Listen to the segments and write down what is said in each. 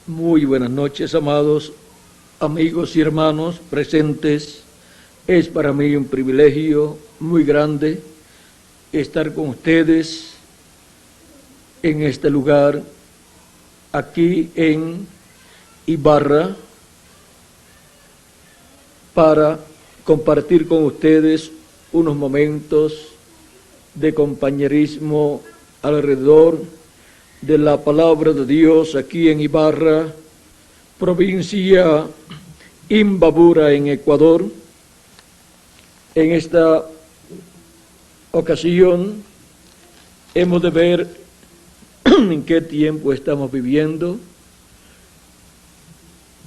Muy buenas noches, amados amigos y hermanos presentes. Es para mí un privilegio muy grande estar con ustedes en este lugar, aquí en Ibarra, para compartir con ustedes unos momentos de compañerismo alrededor de la palabra de Dios aquí en Ibarra, provincia Imbabura, en Ecuador. En esta ocasión hemos de ver en qué tiempo estamos viviendo,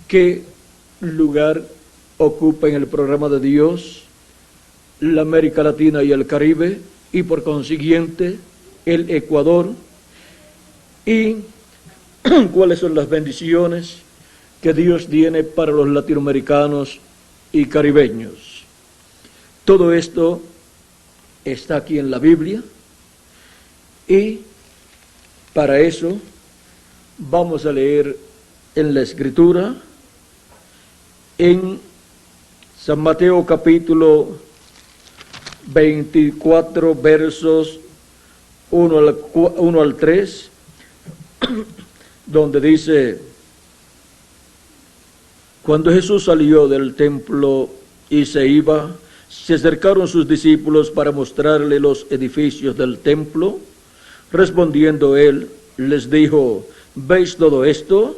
qué lugar ocupa en el programa de Dios la América Latina y el Caribe, y por consiguiente el Ecuador, y cuáles son las bendiciones que Dios tiene para los latinoamericanos y caribeños. Todo esto está aquí en la Biblia, y para eso vamos a leer en la Escritura, en San Mateo capítulo 24, versos 1 al 3, donde dice: cuando Jesús salió del templo y se iba, se acercaron sus discípulos para mostrarle los edificios del templo. Respondiendo él, les dijo: ¿veis todo esto?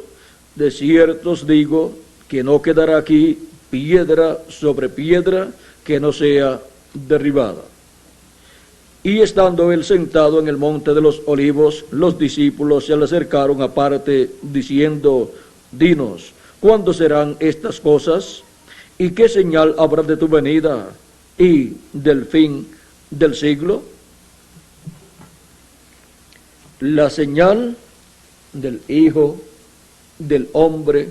De cierto os digo que no quedará aquí piedra sobre piedra que no sea derribada. Y estando él sentado en el monte de los olivos, los discípulos se le acercaron aparte, diciendo: dinos, ¿cuándo serán estas cosas? ¿Y qué señal habrá de tu venida y del fin del siglo? La señal del Hijo del Hombre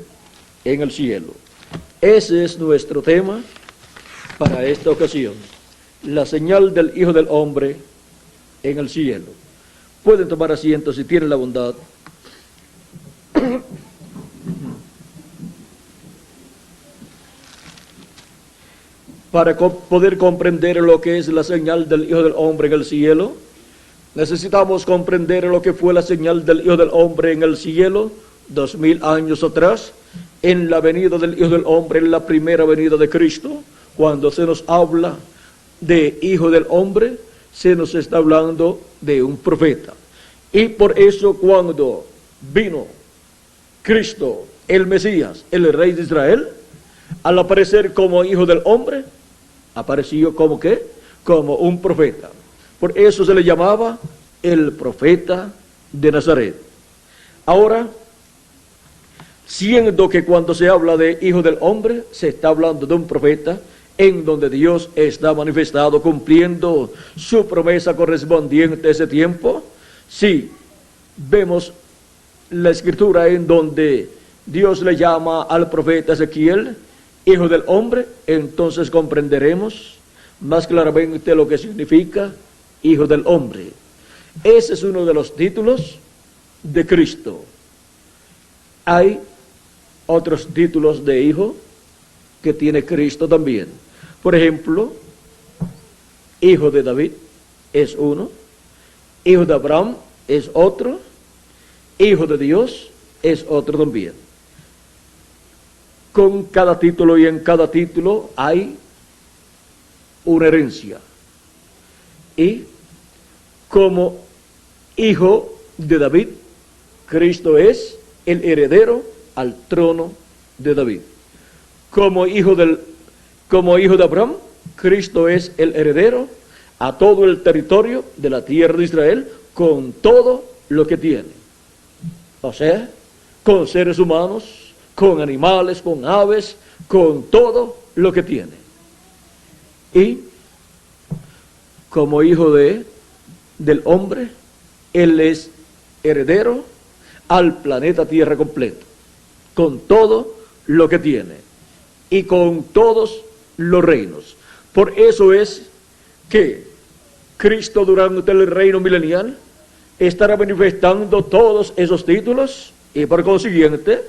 en el cielo. Ese es nuestro tema para esta ocasión. La señal del Hijo del Hombre en el cielo. Pueden tomar asiento si tienen la bondad. Para poder comprender lo que es la señal del Hijo del Hombre en el cielo, necesitamos comprender lo que fue la señal del Hijo del Hombre en el cielo 2000 años atrás, en la venida del Hijo del Hombre, en la primera venida de Cristo. Cuando se nos habla de Hijo del Hombre, se nos está hablando de un profeta. Y por eso cuando vino Cristo, el Mesías, el Rey de Israel, al aparecer como Hijo del Hombre, apareció como ¿qué? Como un profeta. Por eso se le llamaba el profeta de Nazaret. Ahora, siendo que cuando se habla de Hijo del Hombre, se está hablando de un profeta, en donde Dios está manifestado cumpliendo su promesa correspondiente a ese tiempo. Si vemos la Escritura en donde Dios le llama al profeta Ezequiel Hijo del Hombre, entonces comprenderemos más claramente lo que significa Hijo del Hombre. Ese es uno de los títulos de Cristo. Hay otros títulos de Hijo que tiene Cristo también. Por ejemplo, Hijo de David es uno, Hijo de Abraham es otro, Hijo de Dios es otro también. Con cada título y en cada título hay una herencia. Y como Hijo de David, Cristo es el heredero al trono de David. Como hijo de Abraham, Cristo es el heredero a todo el territorio de la tierra de Israel, con todo lo que tiene. O sea, con seres humanos, con animales, con aves, con todo lo que tiene. Y como hijo del hombre, él es heredero al planeta Tierra completo, con todo lo que tiene y con todos los reinos. Por eso es que Cristo durante el reino milenial estará manifestando todos esos títulos, y por consiguiente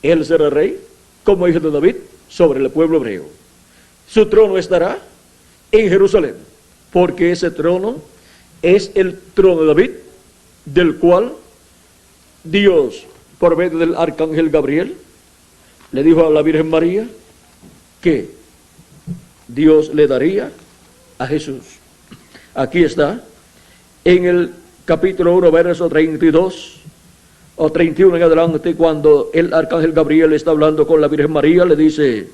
Él será rey como hijo de David sobre el pueblo hebreo. Su trono estará en Jerusalén, porque ese trono es el trono de David, del cual Dios, por medio del arcángel Gabriel, le dijo a la Virgen María que Dios le daría a Jesús. Aquí está, en el capítulo 1, verso 32 o 31 en adelante, cuando el arcángel Gabriel está hablando con la Virgen María, le dice: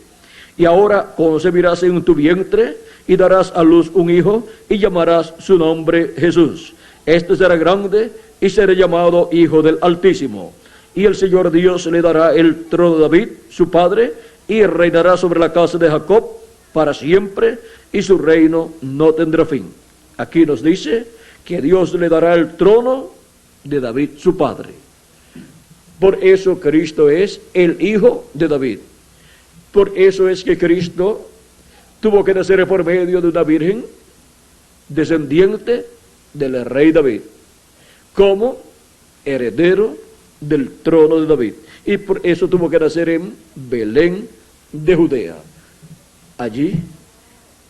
y ahora concebirás en tu vientre y darás a luz un hijo y llamarás su nombre Jesús. Este será grande y será llamado Hijo del Altísimo. Y el Señor Dios le dará el trono de David, su padre, y reinará sobre la casa de Jacob para siempre, y su reino no tendrá fin. Aquí nos dice que Dios le dará el trono de David, su padre. Por eso Cristo es el Hijo de David. Por eso es que Cristo tuvo que nacer por medio de una virgen descendiente del rey David, como heredero del trono de David. Y por eso tuvo que nacer en Belén de Judea, allí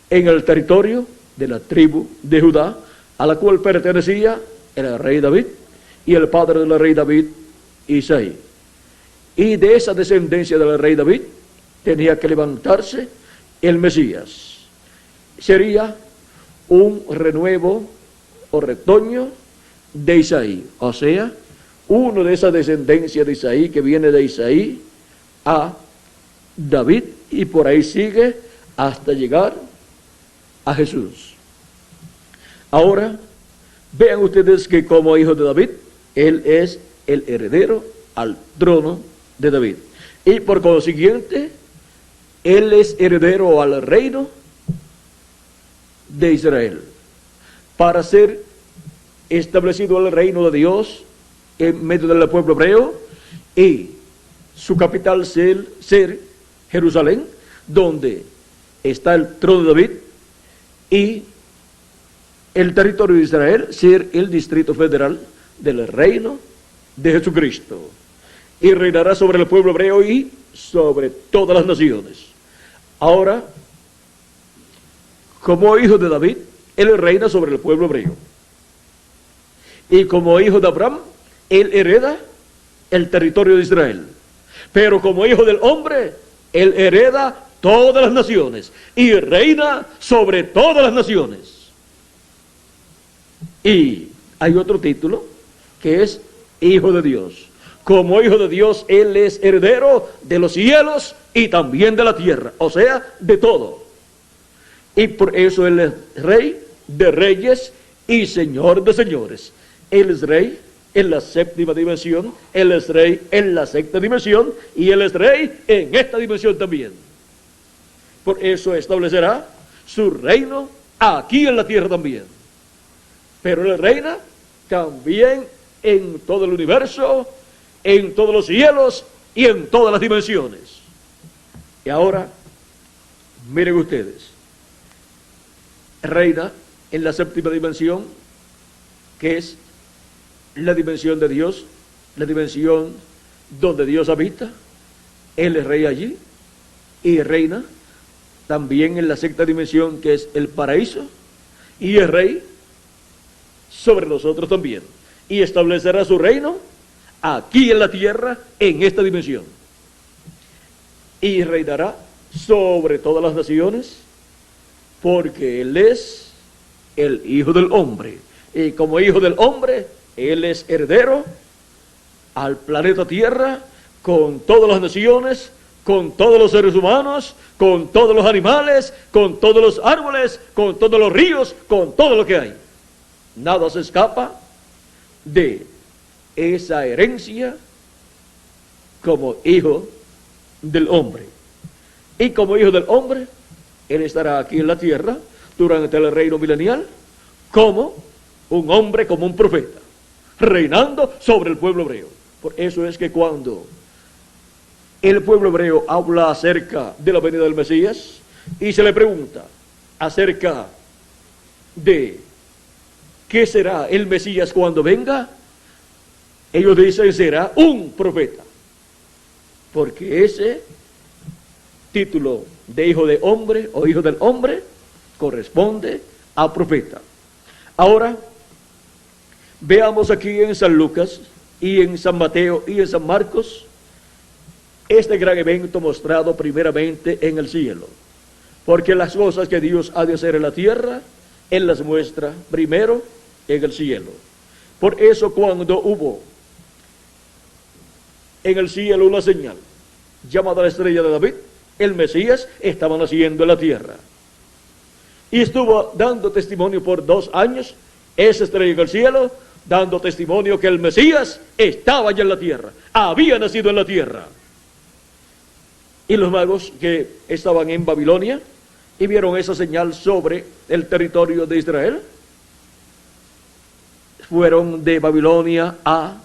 en el territorio de la tribu de Judá, a la cual pertenecía el rey David y el padre del rey David, Isaí. Y de esa descendencia del rey David tenía que levantarse el Mesías. Sería un renuevo o retoño de Isaí, o sea, uno de esa descendencia de Isaí, que viene de Isaí a David, y por ahí sigue hasta llegar a Jesús. Ahora, vean ustedes que como hijo de David, él es el heredero al trono de David. Y por consiguiente, él es heredero al reino de Israel. Para ser establecido el reino de Dios en medio del pueblo hebreo, y su capital ser Jerusalén, donde está el trono de David, y el territorio de Israel ser el distrito federal del reino de Jesucristo. Y reinará sobre el pueblo hebreo y sobre todas las naciones. Ahora, como hijo de David, él reina sobre el pueblo hebreo. Y como hijo de Abraham, él hereda el territorio de Israel. Pero como hijo del hombre, él hereda todas las naciones y reina sobre todas las naciones. Y hay otro título que es Hijo de Dios. Como hijo de Dios, él es heredero de los cielos y también de la tierra, o sea, de todo. Y por eso él es rey de reyes y señor de señores. Él es rey en la séptima dimensión, él es rey en la sexta dimensión, y él es rey en esta dimensión también. Por eso establecerá su reino aquí en la tierra también. Pero él reina también en todo el universo, en todos los cielos y en todas las dimensiones. Y ahora, miren ustedes, reina en la séptima dimensión, que es la dimensión de Dios, la dimensión donde Dios habita. Él es rey allí, y reina también en la sexta dimensión, que es el paraíso, y es rey sobre nosotros también, y establecerá su reino aquí en la tierra, en esta dimensión, y reinará sobre todas las naciones, porque él es el Hijo del Hombre, y como Hijo del Hombre, él es heredero al planeta Tierra, con todas las naciones, con todos los seres humanos, con todos los animales, con todos los árboles, con todos los ríos, con todo lo que hay. Nada se escapa de esa herencia como hijo del hombre. Y como hijo del hombre, él estará aquí en la tierra durante el reino milenial como un hombre, como un profeta, reinando sobre el pueblo hebreo. Por eso es que cuando el pueblo hebreo habla acerca de la venida del Mesías y se le pregunta acerca de qué será el Mesías cuando venga, ellos dicen será un profeta. porque ese título de hijo de hombre o hijo del hombre corresponde a profeta. Ahora, veamos aquí en San Lucas y en San Mateo y en San Marcos este gran evento mostrado primeramente en el cielo, porque las cosas que Dios ha de hacer en la tierra, Él las muestra primero en el cielo. Por eso cuando hubo en el cielo una señal llamada la estrella de David, el Mesías estaba naciendo en la tierra. Y estuvo dando testimonio por 2 años, esa estrella en el cielo, dando testimonio que el Mesías estaba ya en la tierra, había nacido en la tierra. Y los magos que estaban en Babilonia y vieron esa señal sobre el territorio de Israel, fueron de Babilonia a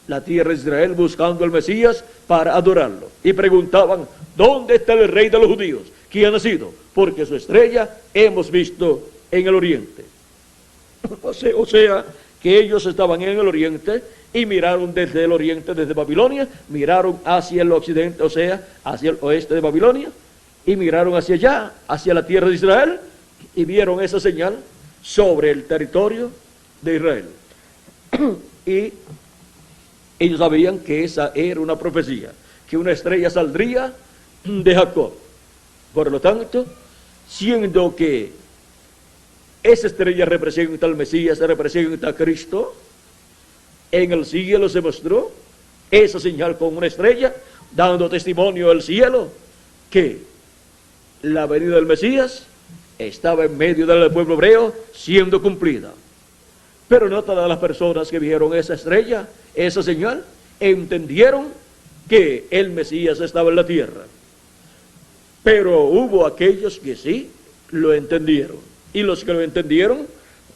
la tierra de Israel buscando al Mesías para adorarlo. Y preguntaban, ¿dónde está el rey de los judíos? ¿Quién ha nacido? Porque su estrella hemos visto en el oriente. O sea, que ellos estaban en el oriente y miraron desde el oriente, desde Babilonia, miraron hacia el occidente, o sea, hacia el oeste de Babilonia, y miraron hacia allá, hacia la tierra de Israel, y vieron esa señal sobre el territorio de Israel. Y ellos sabían que esa era una profecía, que una estrella saldría de Jacob. Por lo tanto, siendo que esa estrella representa al Mesías, representa a Cristo, en el cielo se mostró esa señal con una estrella, dando testimonio al cielo que la venida del Mesías estaba en medio del pueblo hebreo siendo cumplida. Pero no todas las personas que vieron esa estrella, esa señal, entendieron que el Mesías estaba en la tierra. Pero hubo aquellos que sí lo entendieron. Y los que lo entendieron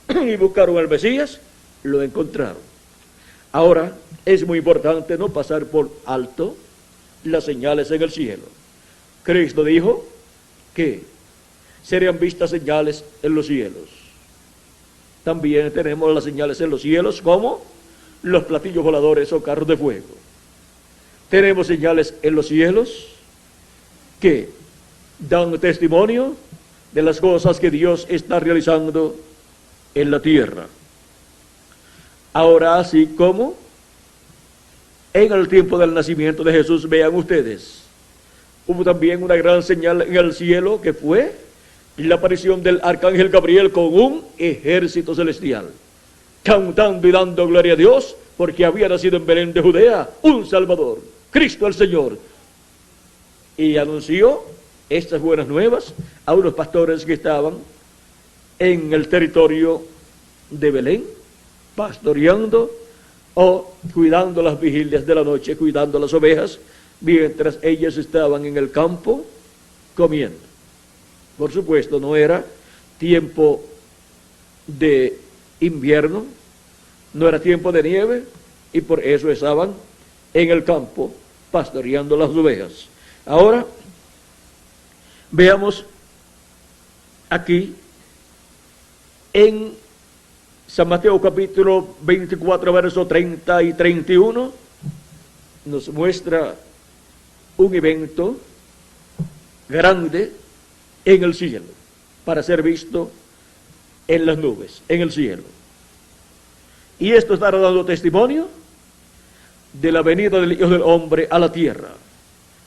y buscaron al Mesías, lo encontraron. Ahora, es muy importante no pasar por alto las señales en el cielo. Cristo dijo que serían vistas señales en los cielos. También tenemos las señales en los cielos como los platillos voladores o carros de fuego. Tenemos señales en los cielos que dan testimonio de las cosas que Dios está realizando en la tierra. Ahora, así como en el tiempo del nacimiento de Jesús, vean ustedes, hubo también una gran señal en el cielo que fue la aparición del arcángel Gabriel con un ejército celestial, cantando y dando gloria a Dios, porque había nacido en Belén de Judea un Salvador, Cristo el Señor. Y anunció estas buenas nuevas a unos pastores que estaban en el territorio de Belén, pastoreando o cuidando las vigilias de la noche, cuidando las ovejas, mientras ellas estaban en el campo comiendo. Por supuesto, no era tiempo de invierno, no era tiempo de nieve, y por eso estaban en el campo pastoreando las ovejas. Ahora, veamos aquí en San Mateo capítulo 24, versos 30 y 31, nos muestra un evento grande en el cielo, para ser visto en las nubes, en el cielo. Y esto estará dando testimonio de la venida del Hijo del Hombre a la tierra,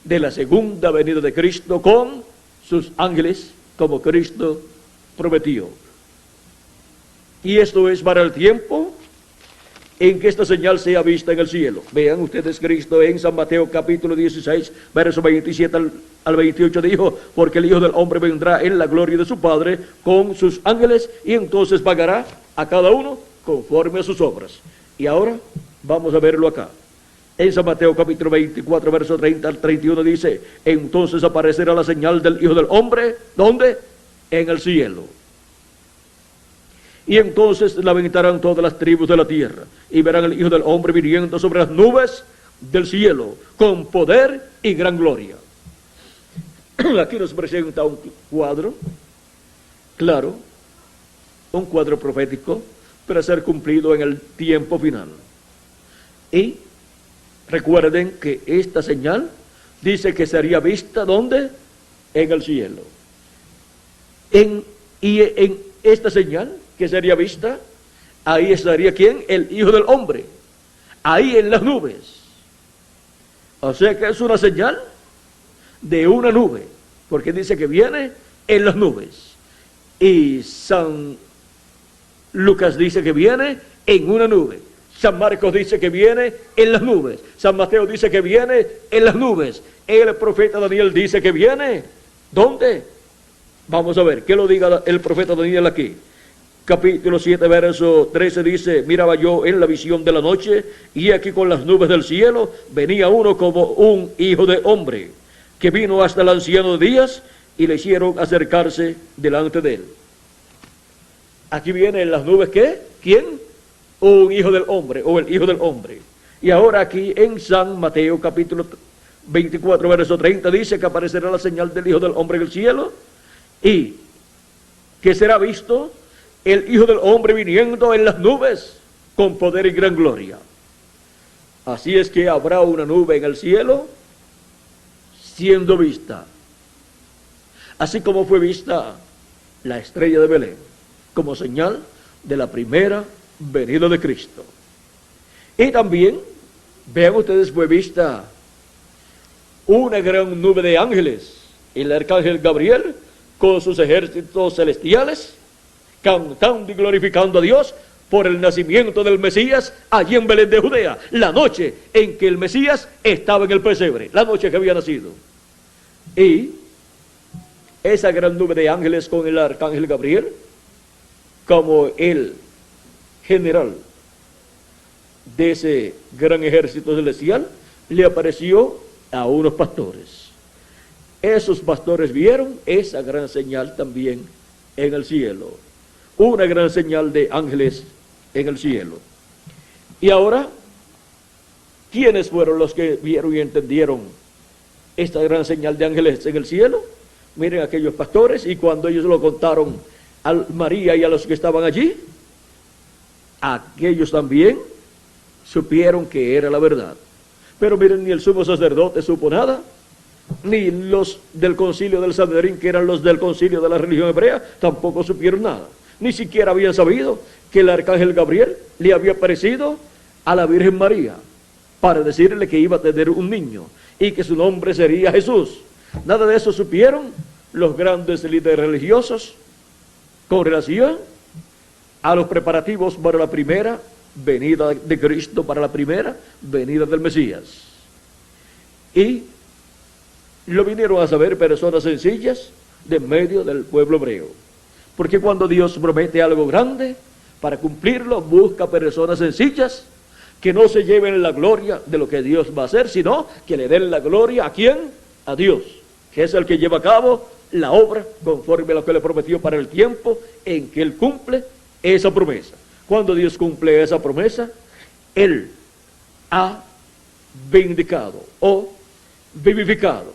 de la segunda venida de Cristo con sus ángeles, como Cristo prometió. Y esto es para el tiempo en que esta señal sea vista en el cielo. Vean ustedes, Cristo en San Mateo capítulo 16, verso 27 al 28 dijo, porque el Hijo del Hombre vendrá en la gloria de su Padre con sus ángeles, y entonces pagará a cada uno conforme a sus obras. Y ahora vamos a verlo acá. En San Mateo capítulo 24, verso 30 al 31 dice, entonces aparecerá la señal del Hijo del Hombre, ¿dónde? En el cielo. Y entonces lamentarán todas las tribus de la tierra, y verán al Hijo del Hombre viniendo sobre las nubes del cielo, con poder y gran gloria. Aquí nos presenta un cuadro, claro, un cuadro profético, para ser cumplido en el tiempo final. Y recuerden que esta señal dice que sería vista, ¿dónde? En el cielo. Y en esta señal que sería vista, ahí estaría ¿quién? El Hijo del Hombre, ahí en las nubes. O sea que es una señal de una nube, porque dice que viene en las nubes. Y San Lucas dice que viene en una nube. San Marcos dice que viene en las nubes. San Mateo dice que viene en las nubes. El profeta Daniel dice que viene, ¿dónde? Vamos a ver, ¿qué lo diga el profeta Daniel aquí? Capítulo 7, verso 13 dice: miraba yo en la visión de la noche, y aquí con las nubes del cielo venía uno como un hijo de hombre, que vino hasta el anciano de días, y le hicieron acercarse delante de él. Aquí viene en las nubes, ¿qué? ¿Quién? Un hijo del hombre, o el hijo del hombre. Y ahora aquí en San Mateo capítulo 24, verso 30 dice que aparecerá la señal del Hijo del Hombre en el cielo, y que será visto el Hijo del Hombre viniendo en las nubes con poder y gran gloria. Así es que habrá una nube en el cielo siendo vista, así como fue vista la estrella de Belén, como señal de la primera venida de Cristo. Y también, vean ustedes, fue vista una gran nube de ángeles, el arcángel Gabriel con sus ejércitos celestiales, cantando y glorificando a Dios por el nacimiento del Mesías allí en Belén de Judea, la noche en que el Mesías estaba en el pesebre, la noche que había nacido. Y esa gran nube de ángeles con el arcángel Gabriel como el general de ese gran ejército celestial, le apareció a unos pastores. Esos pastores vieron esa gran señal también en el cielo, una gran señal de ángeles en el cielo. Y ahora, ¿quiénes fueron los que vieron y entendieron esta gran señal de ángeles en el cielo? Miren aquellos pastores, y cuando ellos lo contaron a María y a los que estaban allí, aquellos también supieron que era la verdad. Pero miren, ni el sumo sacerdote supo nada, ni los del concilio del Sanedrín, que eran los del concilio de la religión hebrea, tampoco supieron nada. Ni siquiera habían sabido que el arcángel Gabriel le había aparecido a la Virgen María para decirle que iba a tener un niño y que su nombre sería Jesús. Nada de eso supieron los grandes líderes religiosos con relación a los preparativos para la primera venida de Cristo, para la primera venida del Mesías. Y lo vinieron a saber personas sencillas de medio del pueblo hebreo. Porque cuando Dios promete algo grande, para cumplirlo busca personas sencillas que no se lleven la gloria de lo que Dios va a hacer, sino que le den la gloria ¿a quién? A Dios, que es el que lleva a cabo la obra conforme a lo que le prometió para el tiempo en que Él cumple esa promesa. Cuando Dios cumple esa promesa, Él ha vindicado o vivificado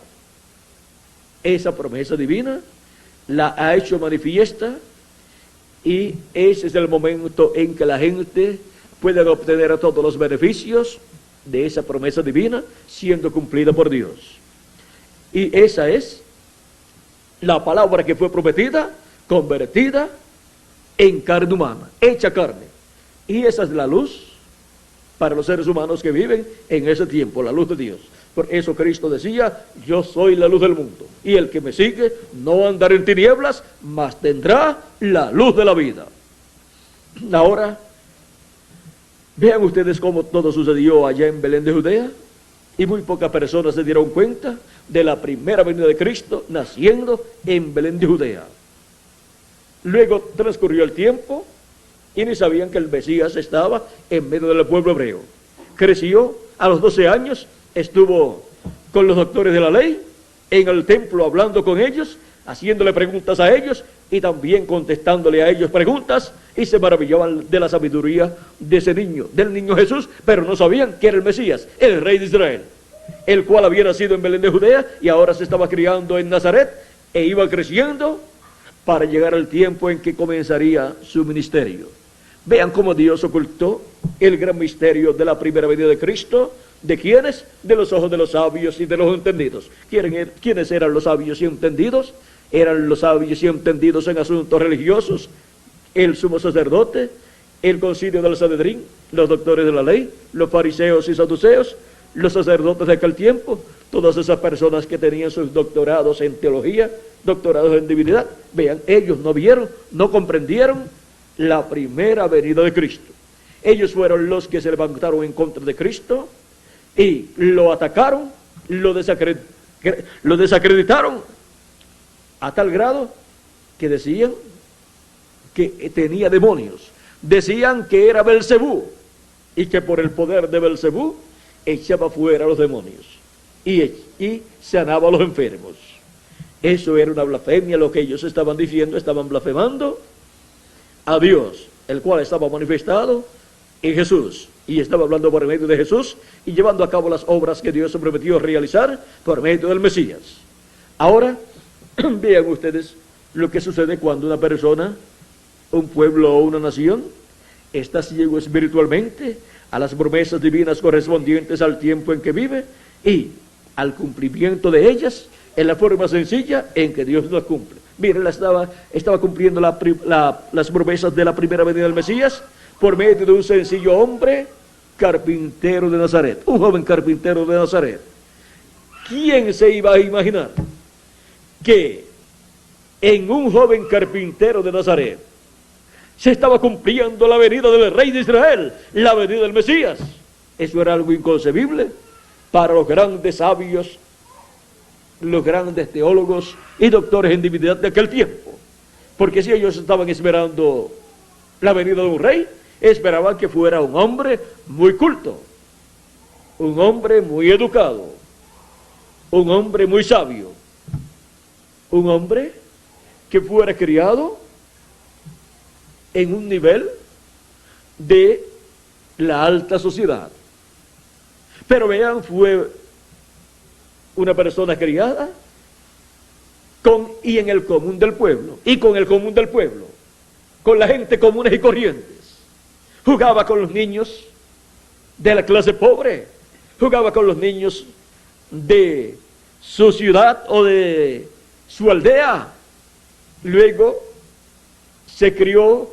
esa promesa divina, la ha hecho manifiesta, y ese es el momento en que la gente puede obtener todos los beneficios de esa promesa divina siendo cumplida por Dios. Y esa es la palabra que fue prometida, convertida en carne humana, hecha carne. Y esa es la luz para los seres humanos que viven en ese tiempo, la luz de Dios. Por eso Cristo decía: yo soy la luz del mundo, y el que me sigue no andará en tinieblas, mas tendrá la luz de la vida. Ahora, vean ustedes cómo todo sucedió allá en Belén de Judea, y muy pocas personas se dieron cuenta de la primera venida de Cristo naciendo en Belén de Judea. Luego transcurrió el tiempo, y ni sabían que el Mesías estaba en medio del pueblo hebreo. Creció a los 12 años, estuvo con los doctores de la ley en el templo hablando con ellos, haciéndole preguntas a ellos y también contestándole a ellos preguntas, y se maravillaban de la sabiduría de ese niño, del niño Jesús, pero no sabían que era el Mesías, el rey de Israel, el cual había nacido en Belén de Judea y ahora se estaba criando en Nazaret e iba creciendo para llegar al tiempo en que comenzaría su ministerio. Vean cómo Dios ocultó el gran misterio de la primera venida de Cristo ¿De quiénes? De los ojos de los sabios y de los entendidos. ¿Quiénes eran los sabios y entendidos? Eran los sabios y entendidos en asuntos religiosos, el sumo sacerdote, el concilio del Sanedrín, los doctores de la ley, los fariseos y saduceos, los sacerdotes de aquel tiempo, todas esas personas que tenían sus doctorados en teología, doctorados en divinidad. Vean, ellos no vieron, no comprendieron la primera venida de Cristo. Ellos fueron los que se levantaron en contra de Cristo y lo atacaron, lo desacreditaron a tal grado que decían que tenía demonios, decían que era Belcebú y que por el poder de Belcebú echaba fuera a los demonios y sanaba a los enfermos. Eso era una blasfemia lo que ellos estaban diciendo, estaban blasfemando a Dios, el cual estaba manifestado en Jesús, y estaba hablando por medio de Jesús y llevando a cabo las obras que Dios se prometió realizar por medio del Mesías. Ahora, vean ustedes lo que sucede cuando una persona, un pueblo o una nación está ciego espiritualmente a las promesas divinas correspondientes al tiempo en que vive y al cumplimiento de ellas en la forma sencilla en que Dios las cumple. Miren, estaba cumpliendo las promesas de la primera venida del Mesías por medio de un sencillo hombre carpintero de Nazaret, un joven carpintero de Nazaret. ¿Quién se iba a imaginar que en un joven carpintero de Nazaret se estaba cumpliendo la venida del Rey de Israel, la venida del Mesías? Eso era algo inconcebible para los grandes sabios, los grandes teólogos y doctores en divinidad de aquel tiempo. Porque si ellos estaban esperando la venida de un rey, esperaban que fuera un hombre muy culto, un hombre muy educado, un hombre muy sabio, un hombre que fuera criado en un nivel de la alta sociedad. Pero vean, fue una persona criada en el común del pueblo, y con el común del pueblo, con la gente comunes y corrientes. Jugaba con los niños de la clase pobre, jugaba con los niños de su ciudad o de su aldea. Luego se crió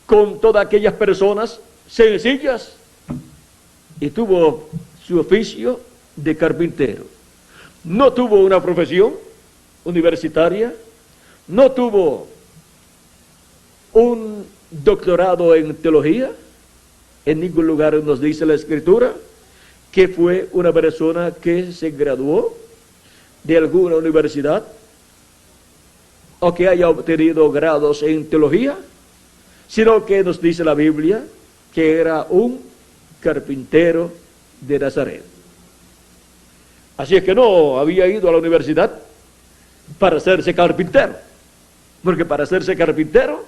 con todas aquellas personas sencillas y tuvo su oficio de carpintero. No tuvo una profesión universitaria, no tuvo un doctorado en teología. En ningún lugar nos dice la Escritura que fue una persona que se graduó de alguna universidad o que haya obtenido grados en teología, sino que nos dice la Biblia que era un carpintero de Nazaret. Así es que no había ido a la universidad para hacerse carpintero, porque para hacerse carpintero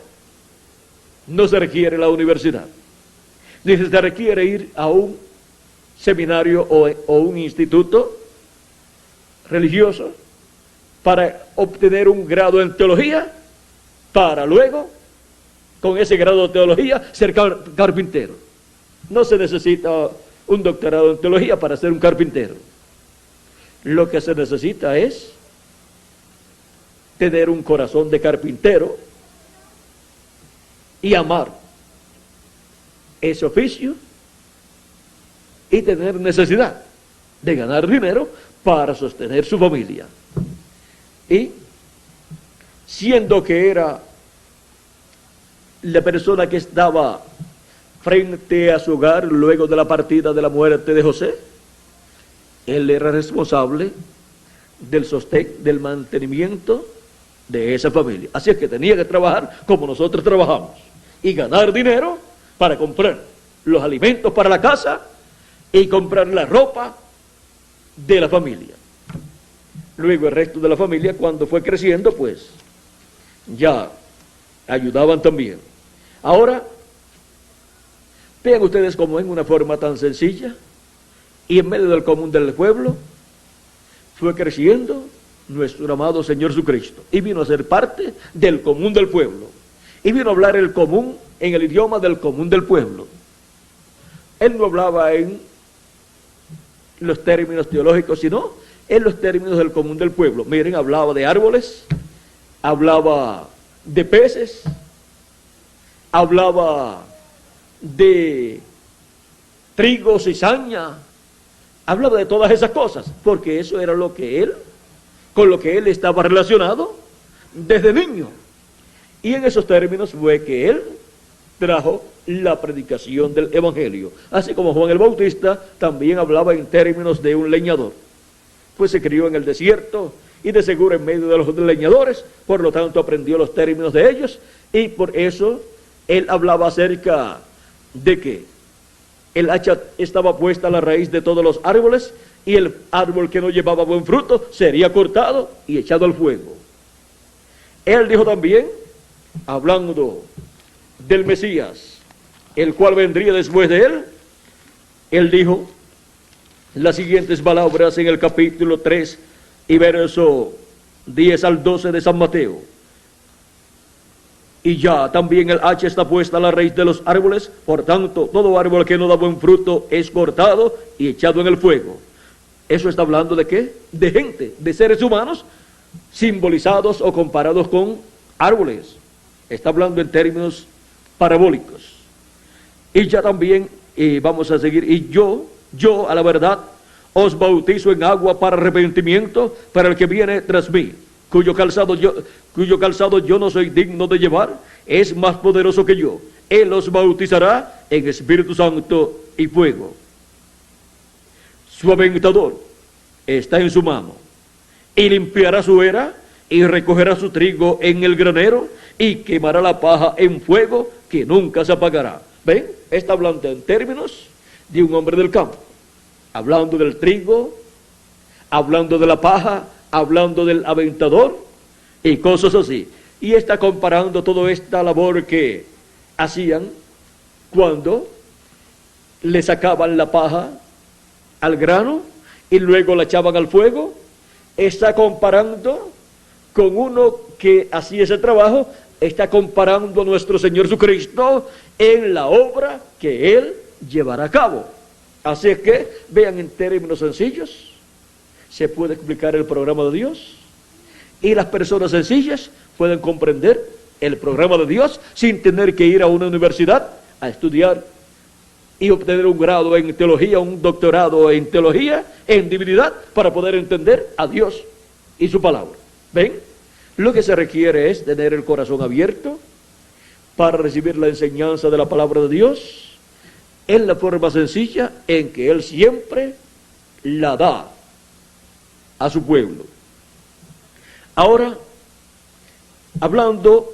no se requiere la universidad, ni se requiere ir a un seminario o un instituto religioso para obtener un grado en teología, para luego, con ese grado de teología, ser carpintero. No se necesita un doctorado en teología para ser un carpintero. Lo que se necesita es tener un corazón de carpintero y amar ese oficio y tener necesidad de ganar dinero para sostener su familia. Y siendo que era la persona que estaba frente a su hogar luego de la partida de la muerte de José, él era responsable del sostén, del mantenimiento de esa familia. Así es que tenía que trabajar como nosotros trabajamos y ganar dinero para comprar los alimentos para la casa y comprar la ropa de la familia. Luego el resto de la familia, cuando fue creciendo, pues ya ayudaban también. Ahora, vean ustedes cómo en una forma tan sencilla y en medio del común del pueblo fue creciendo nuestro amado Señor Jesucristo y vino a ser parte del común del pueblo y vino a hablar el común en el idioma del común del pueblo. Él no hablaba en los términos teológicos, sino en los términos del común del pueblo. Miren, hablaba de árboles, hablaba de peces, hablaba de trigo, cizaña, hablaba de todas esas cosas, porque eso era lo que él, con lo que él estaba relacionado desde niño. Y en esos términos fue que él trajo la predicación del Evangelio. Así como Juan el Bautista también hablaba en términos de un leñador. Pues se crió en el desierto y de seguro en medio de los leñadores, por lo tanto aprendió los términos de ellos, y por eso él hablaba acerca de que el hacha estaba puesta a la raíz de todos los árboles, y el árbol que no llevaba buen fruto sería cortado y echado al fuego. Él dijo también, hablando del Mesías, el cual vendría después de él, él dijo las siguientes palabras en el capítulo 3 y verso 10 al 12 de San Mateo. Y ya también el hacha está puesta a la raíz de los árboles, por tanto, todo árbol que no da buen fruto es cortado y echado en el fuego. Eso está hablando de ¿qué? De gente, de seres humanos, simbolizados o comparados con árboles. Está hablando en términos parabólicos. Y ya también, vamos a seguir, y yo a la verdad, os bautizo en agua para arrepentimiento, para el que viene tras mí, cuyo calzado yo no soy digno de llevar, es más poderoso que yo. Él os bautizará en Espíritu Santo y fuego. Su aventador está en su mano, y limpiará su era, y recogerá su trigo en el granero, y quemará la paja en fuego que nunca se apagará. ¿Ven? Está hablando en términos de un hombre del campo, hablando del trigo, hablando de la paja, hablando del aventador y cosas así. Y está comparando toda esta labor que hacían cuando le sacaban la paja al grano y luego la echaban al fuego. Está comparando con uno que hacía ese trabajo, está comparando a nuestro Señor Jesucristo en la obra que Él llevará a cabo. Así es que, vean, en términos sencillos, se puede explicar el programa de Dios, y las personas sencillas pueden comprender el programa de Dios sin tener que ir a una universidad a estudiar y obtener un grado en teología, un doctorado en teología, en divinidad, para poder entender a Dios y su palabra. ¿Ven? Lo que se requiere es tener el corazón abierto para recibir la enseñanza de la palabra de Dios en la forma sencilla en que Él siempre la da a su pueblo. Ahora, hablando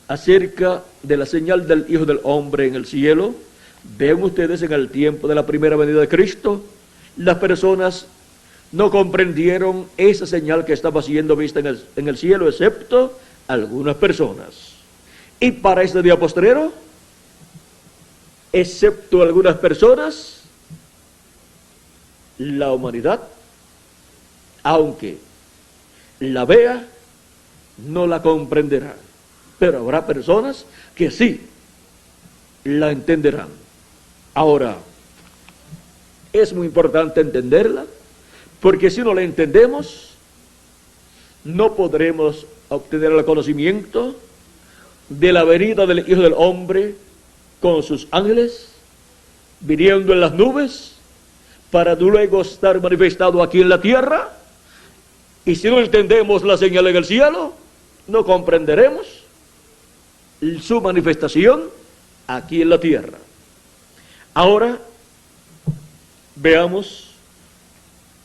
acerca de la señal del Hijo del Hombre en el cielo, ven ustedes, en el tiempo de la primera venida de Cristo, las personas no comprendieron esa señal que estaba siendo vista en el cielo, excepto algunas personas. Y para este día postrero, excepto algunas personas, la humanidad, aunque la vea, no la comprenderá. Pero habrá personas que sí la entenderán. Ahora, es muy importante entenderla, porque si no la entendemos, no podremos obtener el conocimiento de la venida del Hijo del Hombre con sus ángeles, viniendo en las nubes, para luego estar manifestado aquí en la tierra. Y si no entendemos la señal en el cielo, no comprenderemos su manifestación aquí en la tierra. Ahora, veamos,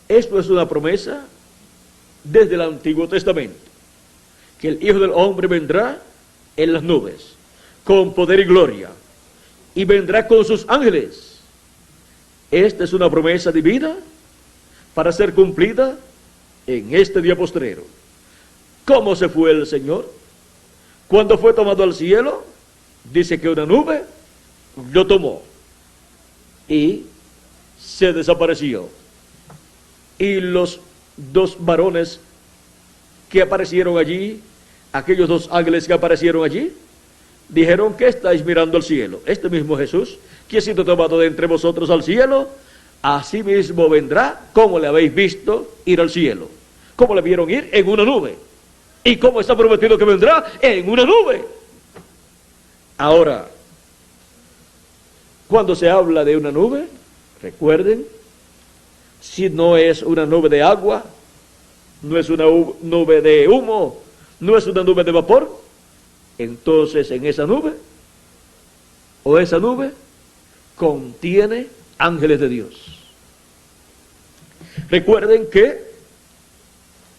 esto es una promesa desde el Antiguo Testamento, que el Hijo del Hombre vendrá en las nubes, con poder y gloria, y vendrá con sus ángeles. Esta es una promesa divina para ser cumplida en este día postrero. ¿Cómo se fue el Señor? Cuando fue tomado al cielo, dice que una nube lo tomó y se desapareció. Y los dos varones que aparecieron allí, aquellos dos ángeles que aparecieron allí, dijeron: ¿qué estáis mirando al cielo? Este mismo Jesús, que ha sido tomado de entre vosotros al cielo, así mismo vendrá como le habéis visto ir al cielo. ¿Cómo le vieron ir? En una nube. ¿Y cómo está prometido que vendrá? En una nube. Ahora, cuando se habla de una nube, recuerden, si no es una nube de agua, no es una nube de humo, no es una nube de vapor, entonces en esa nube, o esa nube, contiene ángeles de Dios. Recuerden que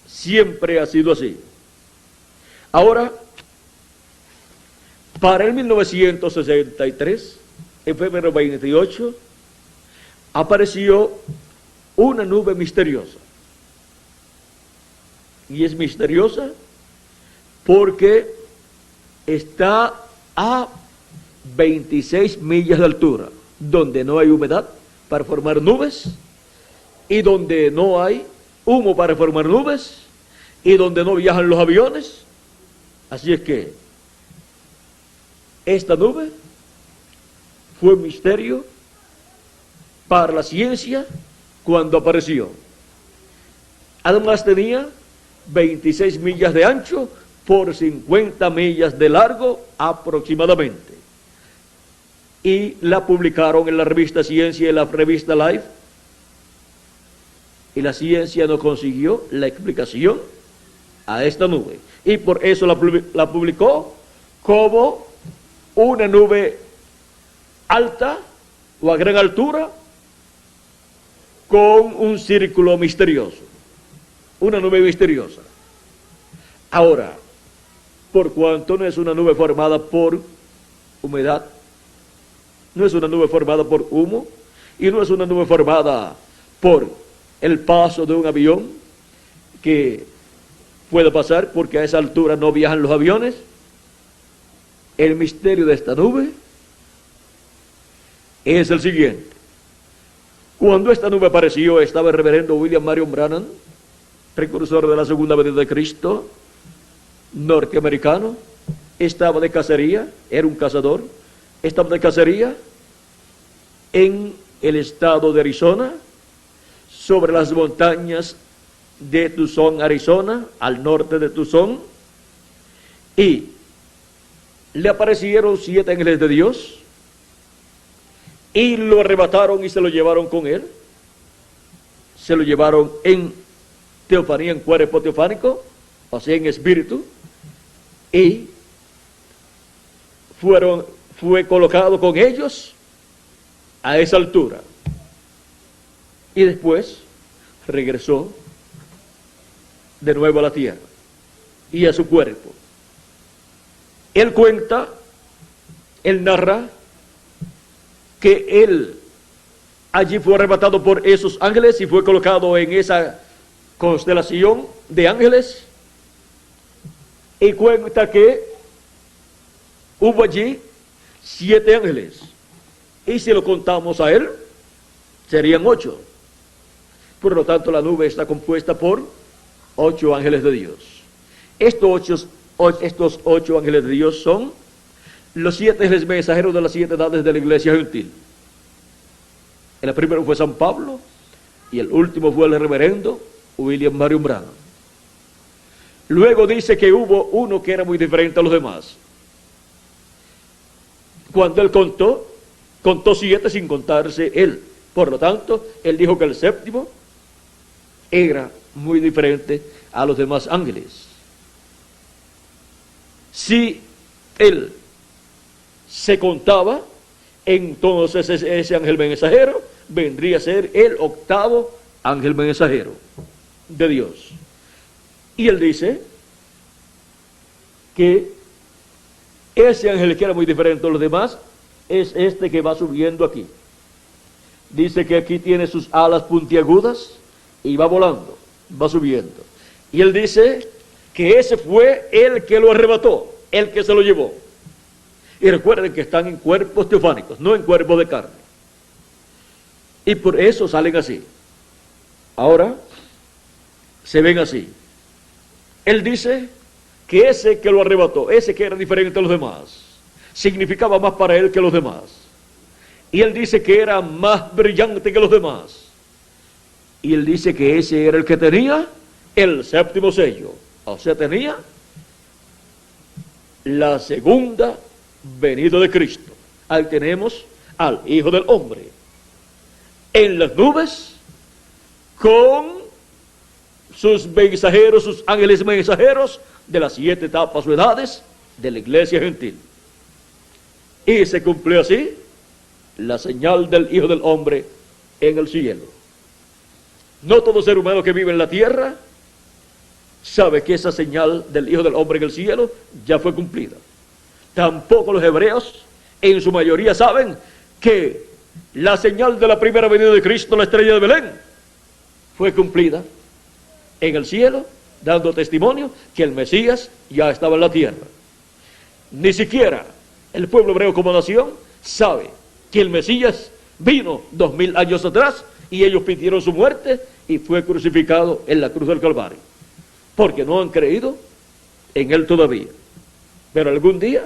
siempre ha sido así. Ahora, para el 1963, en febrero 28, apareció una nube misteriosa. Y es misteriosa porque está a 26 millas de altura, donde no hay humedad para formar nubes, y donde no hay humo para formar nubes, y donde no viajan los aviones. Así es que esta nube fue un misterio para la ciencia cuando apareció. Además tenía 26 millas de ancho por 50 millas de largo aproximadamente. Y la publicaron en la revista Ciencia y la revista Life. Y la ciencia no consiguió la explicación a esta nube. Y por eso la publicó como una nube alta o a gran altura con un círculo misterioso. Una nube misteriosa. Ahora, por cuanto no es una nube formada por humedad, no es una nube formada por humo, y no es una nube formada por el paso de un avión que puede pasar, porque a esa altura no viajan los aviones. El misterio de esta nube es el siguiente. Cuando esta nube apareció, estaba el reverendo William Marion Branham, precursor de la segunda venida de Cristo, norteamericano. Estaba de cacería, era un cazador, estaba de cacería en el estado de Arizona, sobre las montañas de Tucson, Arizona, al norte de Tucson, y le aparecieron 7 ángeles de Dios, y lo arrebataron y se lo llevaron con él. Se lo llevaron en teofanía, en cuerpo teofánico, o sea, en espíritu, y fue colocado con ellos a esa altura. Y después regresó de nuevo a la tierra y a su cuerpo. Él cuenta, él narra que él allí fue arrebatado por esos ángeles y fue colocado en esa constelación de ángeles, y cuenta que hubo allí 7 ángeles, y si lo contamos a él serían 8. Por lo tanto, la nube está compuesta por 8 ángeles de Dios. Estos 8 ángeles de Dios son los 7 ángeles mensajeros de las 7 edades de la iglesia gentil. El primero fue San Pablo, y el último fue el reverendo William Marion Branham. Luego dice que hubo uno que era muy diferente a los demás. Cuando él contó 7 sin contarse él. Por lo tanto, él dijo que el séptimo era muy diferente a los demás ángeles. Si él se contaba, entonces ese ángel mensajero vendría a ser el 8º ángel mensajero de Dios. Y él dice que ese ángel que era muy diferente a los demás es este que va subiendo aquí. Dice que aquí tiene sus alas puntiagudas y va volando, va subiendo. Y él dice que ese fue el que lo arrebató, el que se lo llevó. Y recuerden que están en cuerpos teofánicos, no en cuerpos de carne. Y por eso salen así. Ahora se ven así. Él dice que ese que lo arrebató, ese que era diferente a los demás, significaba más para él que los demás. Y él dice que era más brillante que los demás. Y él dice que ese era el que tenía el séptimo sello. O sea, tenía la segunda venida de Cristo. Ahí tenemos al Hijo del Hombre en las nubes con sus mensajeros, sus ángeles mensajeros de las 7 etapas o edades de la iglesia gentil. Y se cumplió así la señal del Hijo del Hombre en el cielo. No todo ser humano que vive en la tierra sabe que esa señal del Hijo del Hombre en el cielo ya fue cumplida. Tampoco los hebreos en su mayoría saben que la señal de la primera venida de Cristo, la estrella de Belén, fue cumplida en el cielo, dando testimonio que el Mesías ya estaba en la tierra. Ni siquiera el pueblo hebreo como nación sabe que el Mesías vino 2000 años atrás y ellos pidieron su muerte y fue crucificado en la cruz del Calvario, porque no han creído en él todavía. Pero algún día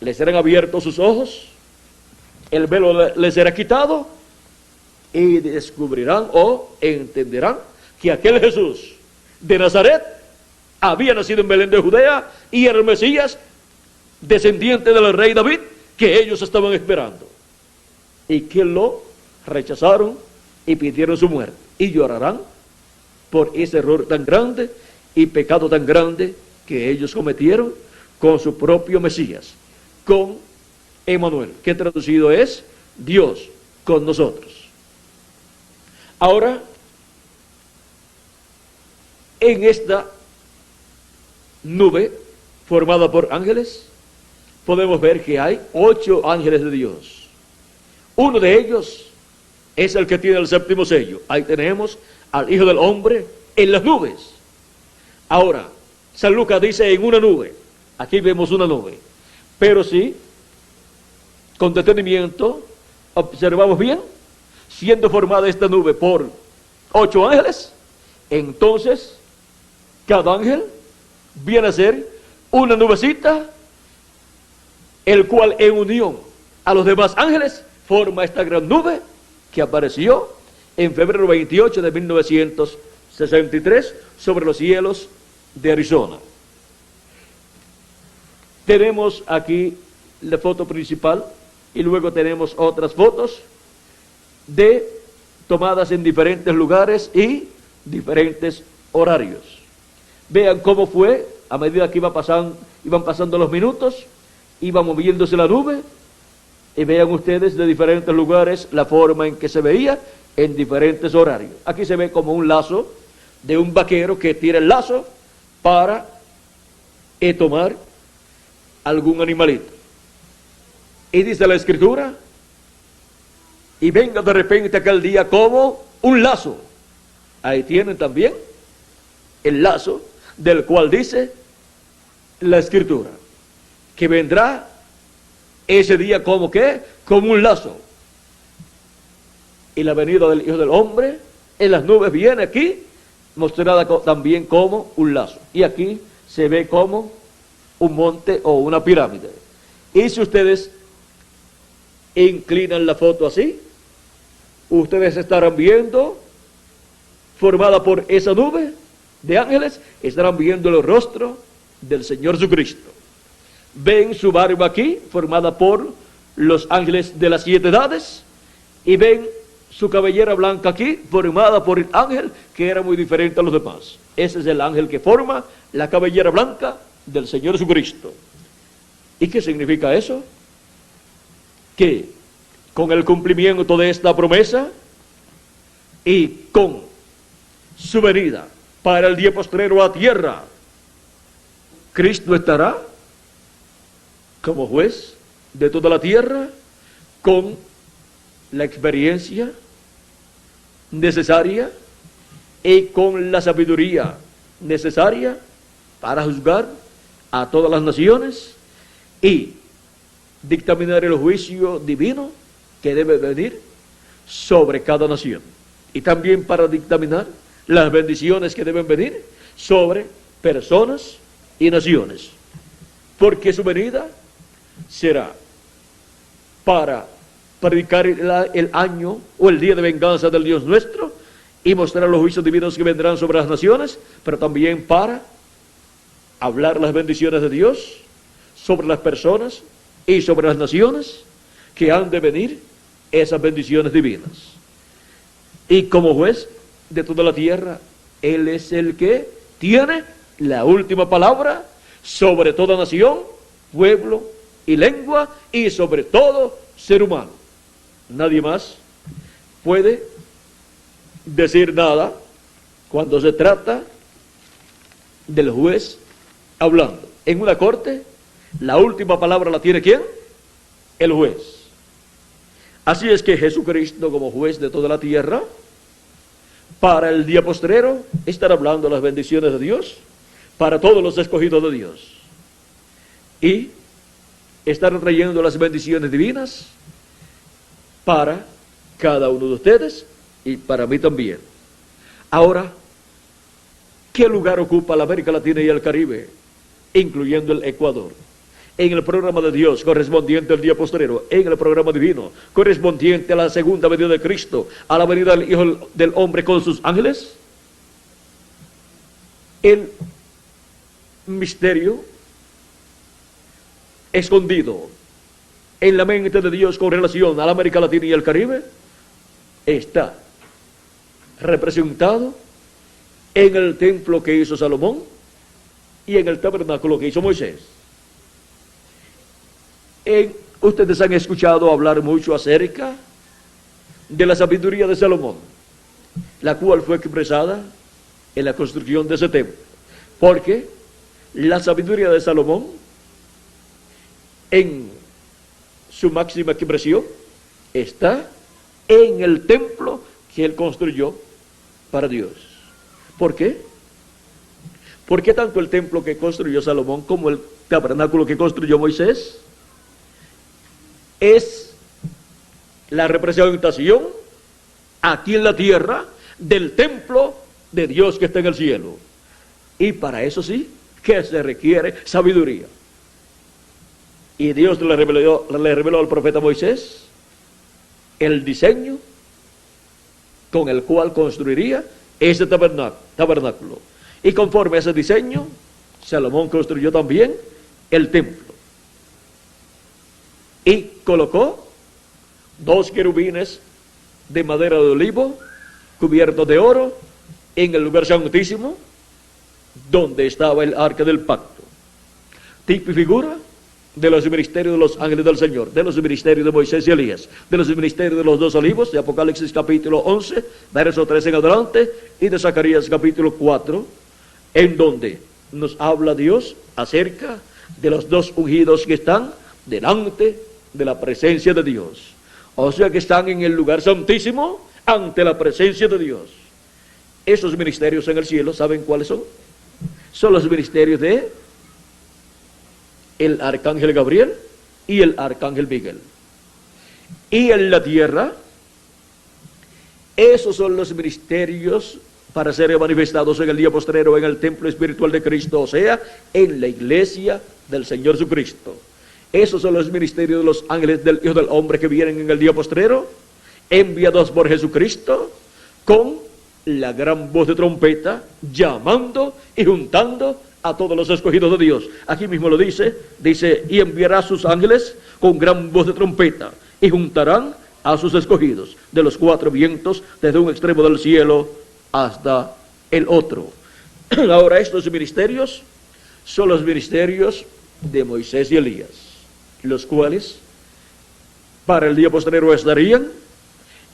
les serán abiertos sus ojos, el velo les será quitado y descubrirán o entenderán que aquel Jesús de Nazaret había nacido en Belén de Judea y era el Mesías, descendiente del rey David, que ellos estaban esperando, y que lo rechazaron y pidieron su muerte, y llorarán por ese error tan grande y pecado tan grande que ellos cometieron con su propio Mesías, con Emmanuel, que traducido es Dios con nosotros. Ahora, en esta nube formada por ángeles, podemos ver que hay 8 ángeles de Dios. Uno de ellos es el que tiene el séptimo sello. Ahí tenemos al Hijo del Hombre en las nubes. Ahora, San Lucas dice en una nube. Aquí vemos una nube. Pero si con detenimiento observamos bien, siendo formada esta nube por 8 ángeles, entonces cada ángel viene a ser una nubecita, el cual en unión a los demás ángeles forma esta gran nube que apareció en febrero 28 de 1963 sobre los cielos de Arizona. Tenemos aquí la foto principal y luego tenemos otras fotos tomadas en diferentes lugares y diferentes horarios. Vean cómo fue a medida que iban pasando los minutos, iba moviéndose la nube, y vean ustedes de diferentes lugares la forma en que se veía en diferentes horarios. Aquí se ve como un lazo de un vaquero que tira el lazo para tomar algún animalito. Y dice la Escritura, y venga de repente aquel día como un lazo. Ahí tienen también el lazo del cual dice la Escritura, que vendrá ese día como ¿qué? Como un lazo. Y la venida del Hijo del Hombre en las nubes viene aquí mostrada también como un lazo. Y aquí se ve como un monte o una pirámide. Y si ustedes inclinan la foto así, ustedes estarán viendo, formada por esa nube de ángeles, estarán viendo el rostro del Señor Jesucristo. Ven su barba aquí, formada por los ángeles de las 7 edades, y ven su cabellera blanca aquí, formada por el ángel que era muy diferente a los demás. Ese es el ángel que forma la cabellera blanca del Señor Jesucristo. ¿Y qué significa eso? Que con el cumplimiento de esta promesa y con su venida para el día postrero a tierra, Cristo estará como juez de toda la tierra con la experiencia necesaria y con la sabiduría necesaria para juzgar a todas las naciones y dictaminar el juicio divino que debe venir sobre cada nación, y también para dictaminar las bendiciones que deben venir sobre personas y naciones, porque su venida será para predicar el año o el día de venganza del Dios nuestro y mostrar los juicios divinos que vendrán sobre las naciones, pero también para hablar las bendiciones de Dios sobre las personas y sobre las naciones que han de venir esas bendiciones divinas. Y como juez de toda la tierra, Él es el que tiene la última palabra sobre toda nación, pueblo y lengua y sobre todo ser humano. Nadie más puede decir nada cuando se trata del juez hablando. En una corte, la última palabra la tiene ¿quién? El juez. Así es que Jesucristo, como juez de toda la tierra, para el día postrero, estará hablando las bendiciones de Dios para todos los escogidos de Dios. Y estará trayendo las bendiciones divinas para cada uno de ustedes y para mí también. Ahora, ¿qué lugar ocupa la América Latina y el Caribe, incluyendo el Ecuador? En el programa de Dios correspondiente al día postrero, en el programa divino correspondiente a la segunda venida de Cristo, a la venida del Hijo del Hombre con sus ángeles. El misterio escondido en la mente de Dios con relación a la América Latina y el Caribe está representado en el templo que hizo Salomón y en el tabernáculo que hizo Moisés. Ustedes han escuchado hablar mucho acerca de la sabiduría de Salomón, la cual fue expresada en la construcción de ese templo, porque la sabiduría de Salomón en su máxima expresión está en el templo que él construyó para Dios. ¿Por qué? Porque tanto el templo que construyó Salomón como el tabernáculo que construyó Moisés es la representación aquí en la tierra del templo de Dios que está en el cielo. Y para eso sí que se requiere sabiduría. Y Dios le reveló al profeta Moisés el diseño con el cual construiría ese tabernáculo. Y conforme a ese diseño, Salomón construyó también el templo. Y colocó 2 querubines de madera de olivo, cubiertos de oro, en el lugar santísimo, donde estaba el arca del pacto. Tipo y figura de los ministerios de los ángeles del Señor, de los ministerios de Moisés y Elías, de los ministerios de los 2 olivos, de Apocalipsis capítulo 11, verso 13 en adelante, y de Zacarías capítulo 4, en donde nos habla Dios acerca de los 2 ungidos que están delante de la presencia de Dios. O sea que están en el lugar santísimo ante la presencia de Dios. Esos ministerios en el cielo, ¿saben cuáles son? Son los ministerios de el arcángel Gabriel y el arcángel Miguel. Y en la tierra, esos son los ministerios para ser manifestados en el día postrero en el templo espiritual de Cristo, o sea, en la iglesia del Señor Jesucristo. Esos son los ministerios de los ángeles del Hijo del Hombre que vienen en el día postrero, enviados por Jesucristo, con la gran voz de trompeta, llamando y juntando a todos los escogidos de Dios. Aquí mismo lo dice, y enviará a sus ángeles con gran voz de trompeta, y juntarán a sus escogidos de los 4 vientos, desde un extremo del cielo hasta el otro. Ahora, estos ministerios son los ministerios de Moisés y Elías, los cuales para el día posterior estarían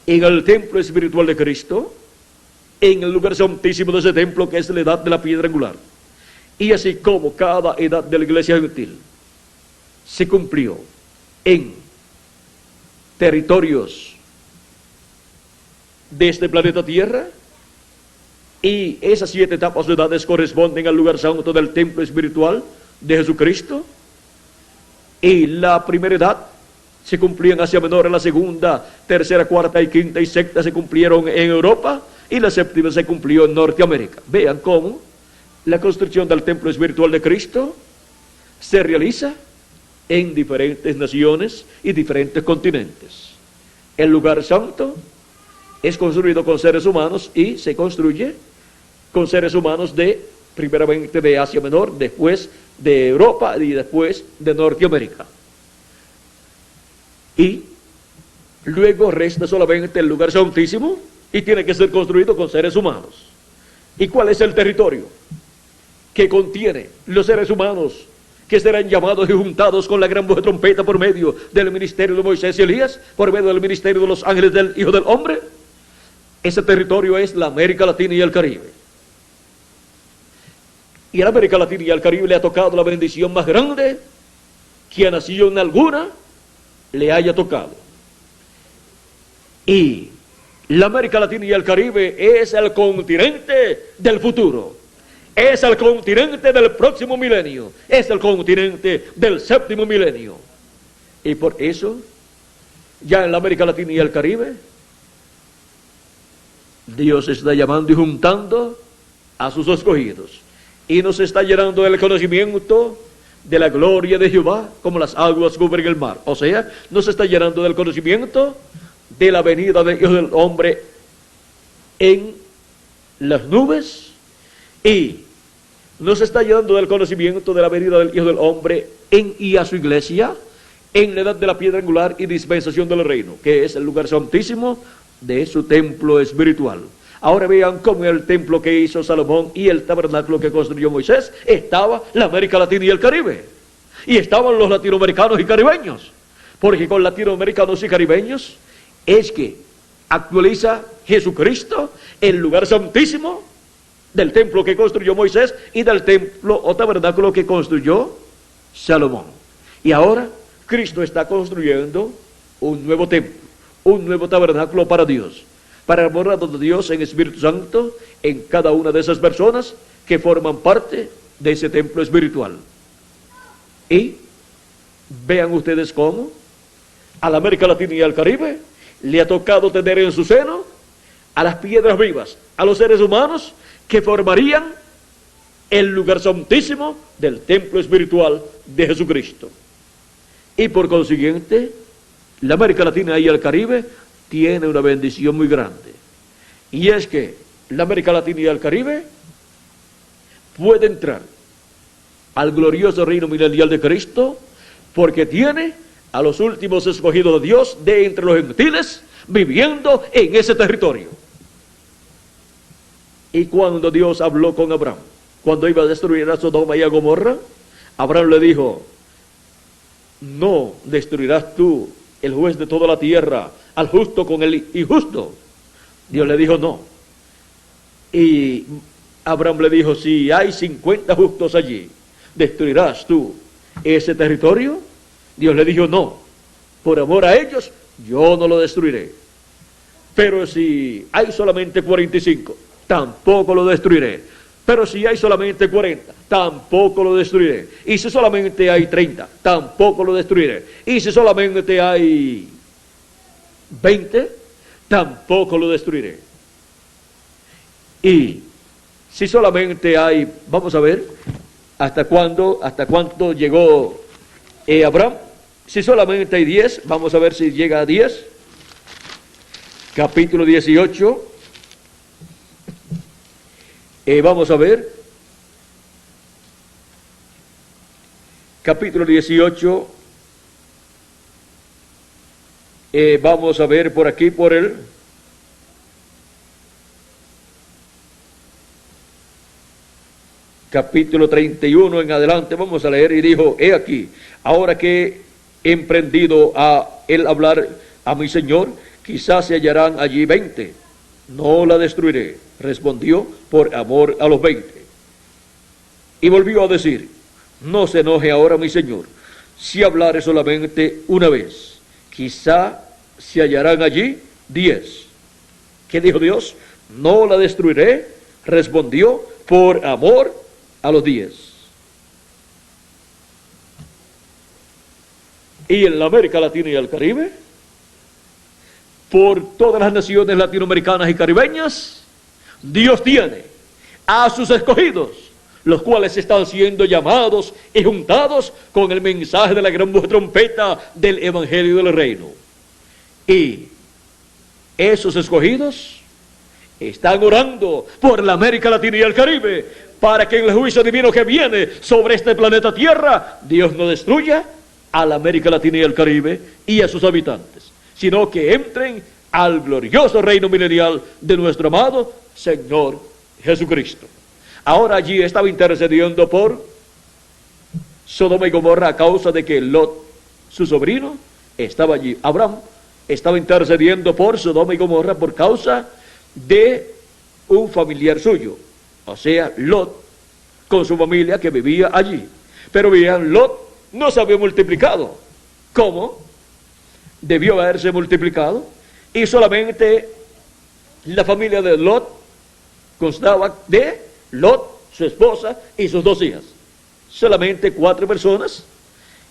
en el templo espiritual de Cristo, en el lugar santísimo de ese templo que es la edad de la piedra angular. Y así como cada edad de la iglesia gentil se cumplió en territorios de este planeta Tierra, y esas 7 etapas de edades corresponden al lugar santo del templo espiritual de Jesucristo, y la primera edad se cumplía en Asia Menor, la segunda, tercera, cuarta y quinta y sexta se cumplieron en Europa, y la séptima se cumplió en Norteamérica. Vean cómo la construcción del templo espiritual de Cristo se realiza en diferentes naciones y diferentes continentes. El lugar santo es construido con seres humanos y se construye con seres humanos primeramente de Asia Menor, después de Europa y después de Norteamérica. Y luego resta solamente el lugar santísimo y tiene que ser construido con seres humanos. ¿Y cuál es el territorio que contiene los seres humanos que serán llamados y juntados con la gran voz de trompeta por medio del ministerio de Moisés y Elías, por medio del ministerio de los ángeles del Hijo del Hombre? Ese territorio es la América Latina y el Caribe. Y a la América Latina y al Caribe le ha tocado la bendición más grande que a nación alguna le haya tocado. Y la América Latina y el Caribe es el continente del futuro. Es el continente del próximo milenio. Es el continente del séptimo milenio. Y por eso, ya en la América Latina y el Caribe, Dios está llamando y juntando a sus escogidos. Y nos está llenando del conocimiento de la gloria de Jehová, como las aguas cubren el mar. O sea, nos está llenando del conocimiento de la venida del Hijo del Hombre en las nubes, y nos está llenando del conocimiento de la venida del Hijo del Hombre en y a su iglesia, en la edad de la piedra angular y dispensación del reino, que es el lugar santísimo de su templo espiritual. Ahora vean cómo en el templo que hizo Salomón y el tabernáculo que construyó Moisés estaba la América Latina y el Caribe. Y estaban los latinoamericanos y caribeños. Porque con latinoamericanos y caribeños es que actualiza Jesucristo el lugar santísimo del templo que construyó Moisés y del templo o tabernáculo que construyó Salomón. Y ahora Cristo está construyendo un nuevo templo, un nuevo tabernáculo para Dios, para el morada de Dios en Espíritu Santo en cada una de esas personas que forman parte de ese templo espiritual. Y vean ustedes cómo a la América Latina y al Caribe le ha tocado tener en su seno a las piedras vivas, a los seres humanos que formarían el lugar santísimo del templo espiritual de Jesucristo. Y por consiguiente, la América Latina y el Caribe tiene una bendición muy grande. Y es que la América Latina y el Caribe puede entrar al glorioso reino milenial de Cristo, porque tiene a los últimos escogidos de Dios de entre los gentiles viviendo en ese territorio. Y cuando Dios habló con Abraham, cuando iba a destruir a Sodoma y a Gomorra, Abraham le dijo: no destruirás tú, el juez de toda la tierra, al justo con el injusto. Dios le dijo no. Y Abraham le dijo: si hay 50 justos allí, ¿destruirás tú ese territorio? Dios le dijo no. Por amor a ellos, yo no lo destruiré. Pero si hay solamente 45, tampoco lo destruiré. Pero si hay solamente 40, tampoco lo destruiré. Y si solamente hay 30, tampoco lo destruiré. Y si solamente hay 20, tampoco lo destruiré. Y si solamente hay, vamos a ver, hasta cuánto llegó Abraham. Si solamente hay 10, vamos a ver si llega a 10. Capítulo 18. Vamos a ver. Capítulo 18. Vamos a ver por aquí, por el capítulo 31 en adelante. Vamos a leer. Y dijo: he aquí, ahora que he emprendido a él hablar a mi Señor, quizás se hallarán allí 20. No la destruiré, respondió, por amor a los 20. Y volvió a decir: no se enoje ahora mi Señor, si hablare solamente una vez, quizá se hallarán allí 10. ¿Qué dijo Dios? No la destruiré, respondió, por amor a los 10. Y en la América Latina y el Caribe, por todas las naciones latinoamericanas y caribeñas, Dios tiene a sus escogidos, los cuales están siendo llamados y juntados con el mensaje de la gran voz de trompeta del Evangelio del Reino. Y esos escogidos están orando por la América Latina y el Caribe, para que en el juicio divino que viene sobre este planeta Tierra, Dios no destruya a la América Latina y el Caribe y a sus habitantes, sino que entren al glorioso reino milenial de nuestro amado Señor Jesucristo. Ahora allí estaba intercediendo por Sodoma y Gomorra a causa de que Lot, su sobrino, estaba allí. Abraham estaba intercediendo por Sodoma y Gomorra por causa de un familiar suyo, o sea, Lot, con su familia que vivía allí. Pero vean, Lot no se había multiplicado. ¿Cómo? Debió haberse multiplicado, y solamente la familia de Lot constaba de Lot, su esposa y sus 2 hijas. Solamente 4 personas,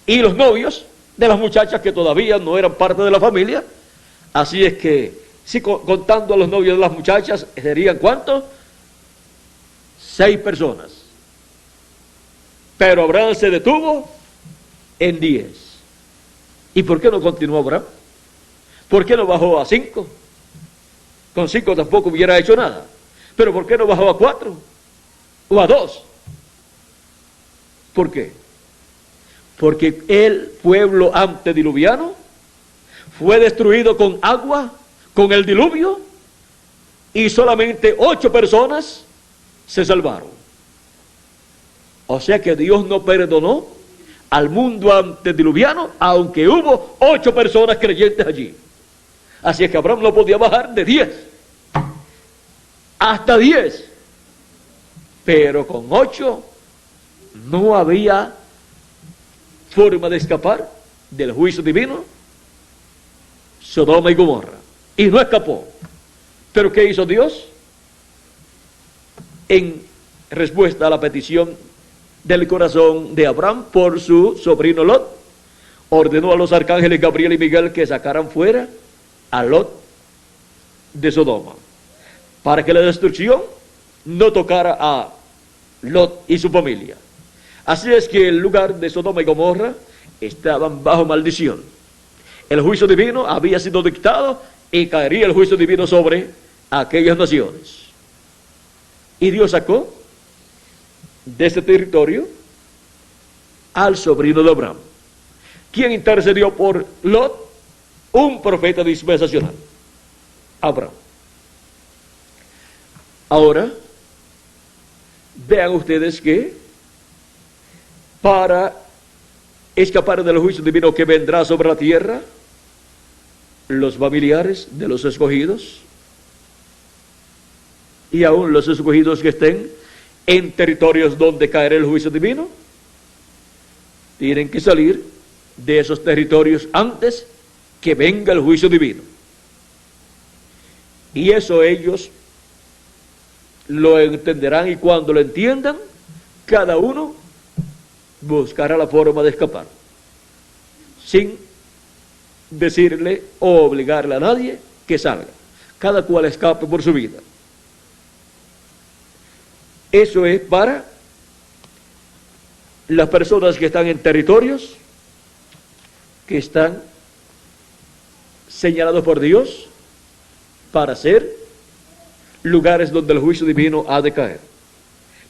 y los novios de las muchachas que todavía no eran parte de la familia. Así es que, si contando a los novios de las muchachas, serían ¿cuántos? 6 personas. Pero Abraham se detuvo en 10. ¿Y por qué no continuó Abraham? ¿Por qué no bajó a 5? Con 5 tampoco hubiera hecho nada. Pero ¿por qué no bajó a 4? ¿O a 2? ¿Por qué? Porque el pueblo antediluviano fue destruido con agua, con el diluvio, y solamente 8 personas se salvaron. O sea que Dios no perdonó al mundo antediluviano, aunque hubo 8 personas creyentes allí. Así es que Abraham no podía bajar de 10 hasta 10, pero con 8 no había forma de escapar del juicio divino. Sodoma y Gomorra, y no escapó. Pero ¿qué hizo Dios? En respuesta a la petición del corazón de Abraham por su sobrino Lot, ordenó a los arcángeles Gabriel y Miguel que sacaran fuera a Lot de Sodoma, para que la destrucción no tocara a Lot y su familia. Así es que el lugar de Sodoma y Gomorra estaban bajo maldición. El juicio divino había sido dictado y caería el juicio divino sobre aquellas naciones. Y Dios sacó de ese territorio al sobrino de Abraham. ¿Quién intercedió por Lot? Un profeta dispensacional, Abraham. Ahora, vean ustedes que para escapar del juicio divino que vendrá sobre la tierra, los familiares de los escogidos y aún los escogidos que estén en territorios donde caerá el juicio divino, tienen que salir de esos territorios antes que venga el juicio divino. Y eso ellos lo entenderán, y cuando lo entiendan, cada uno buscará la forma de escapar, sin decirle o obligarle a nadie que salga. Cada cual escape por su vida. Eso es para las personas que están en territorios que están señalados por Dios para ser lugares donde el juicio divino ha de caer.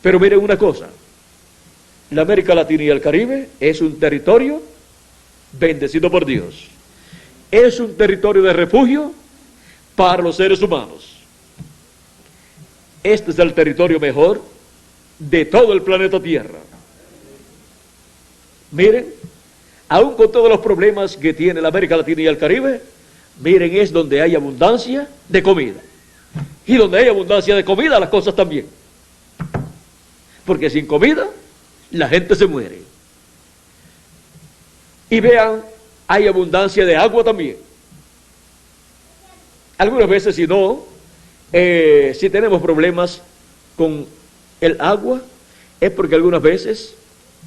Pero miren una cosa, la América Latina y el Caribe es un territorio bendecido por Dios. Es un territorio de refugio para los seres humanos. Este es el territorio mejor de todo el planeta Tierra. Miren, aún con todos los problemas que tiene la América Latina y el Caribe, miren, es donde hay abundancia de comida. Y donde hay abundancia de comida, las cosas también. Porque sin comida, la gente se muere. Y vean, hay abundancia de agua también. Algunas veces, si tenemos problemas con el agua, es porque algunas veces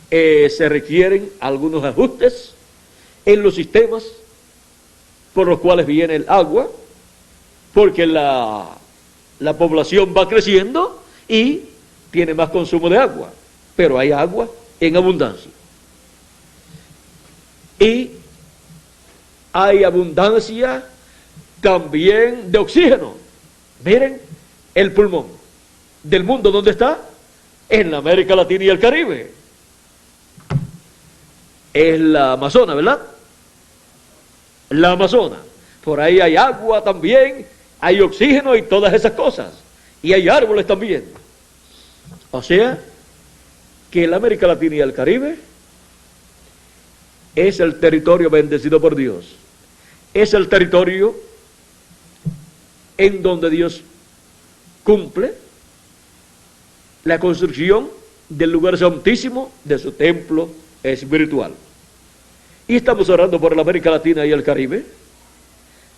se requieren algunos ajustes en los sistemas por los cuales viene el agua, porque la población va creciendo y tiene más consumo de agua, pero hay agua en abundancia. Y hay abundancia también de oxígeno. Miren, el pulmón del mundo, ¿dónde está? En la América Latina y el Caribe. Es la Amazona, ¿verdad? La Amazona. Por ahí hay agua también, hay oxígeno y todas esas cosas. Y hay árboles también. O sea, que la América Latina y el Caribe es el territorio bendecido por Dios. Es el territorio en donde Dios cumple la construcción del lugar santísimo de su templo espiritual. Y estamos orando por la América Latina y el Caribe,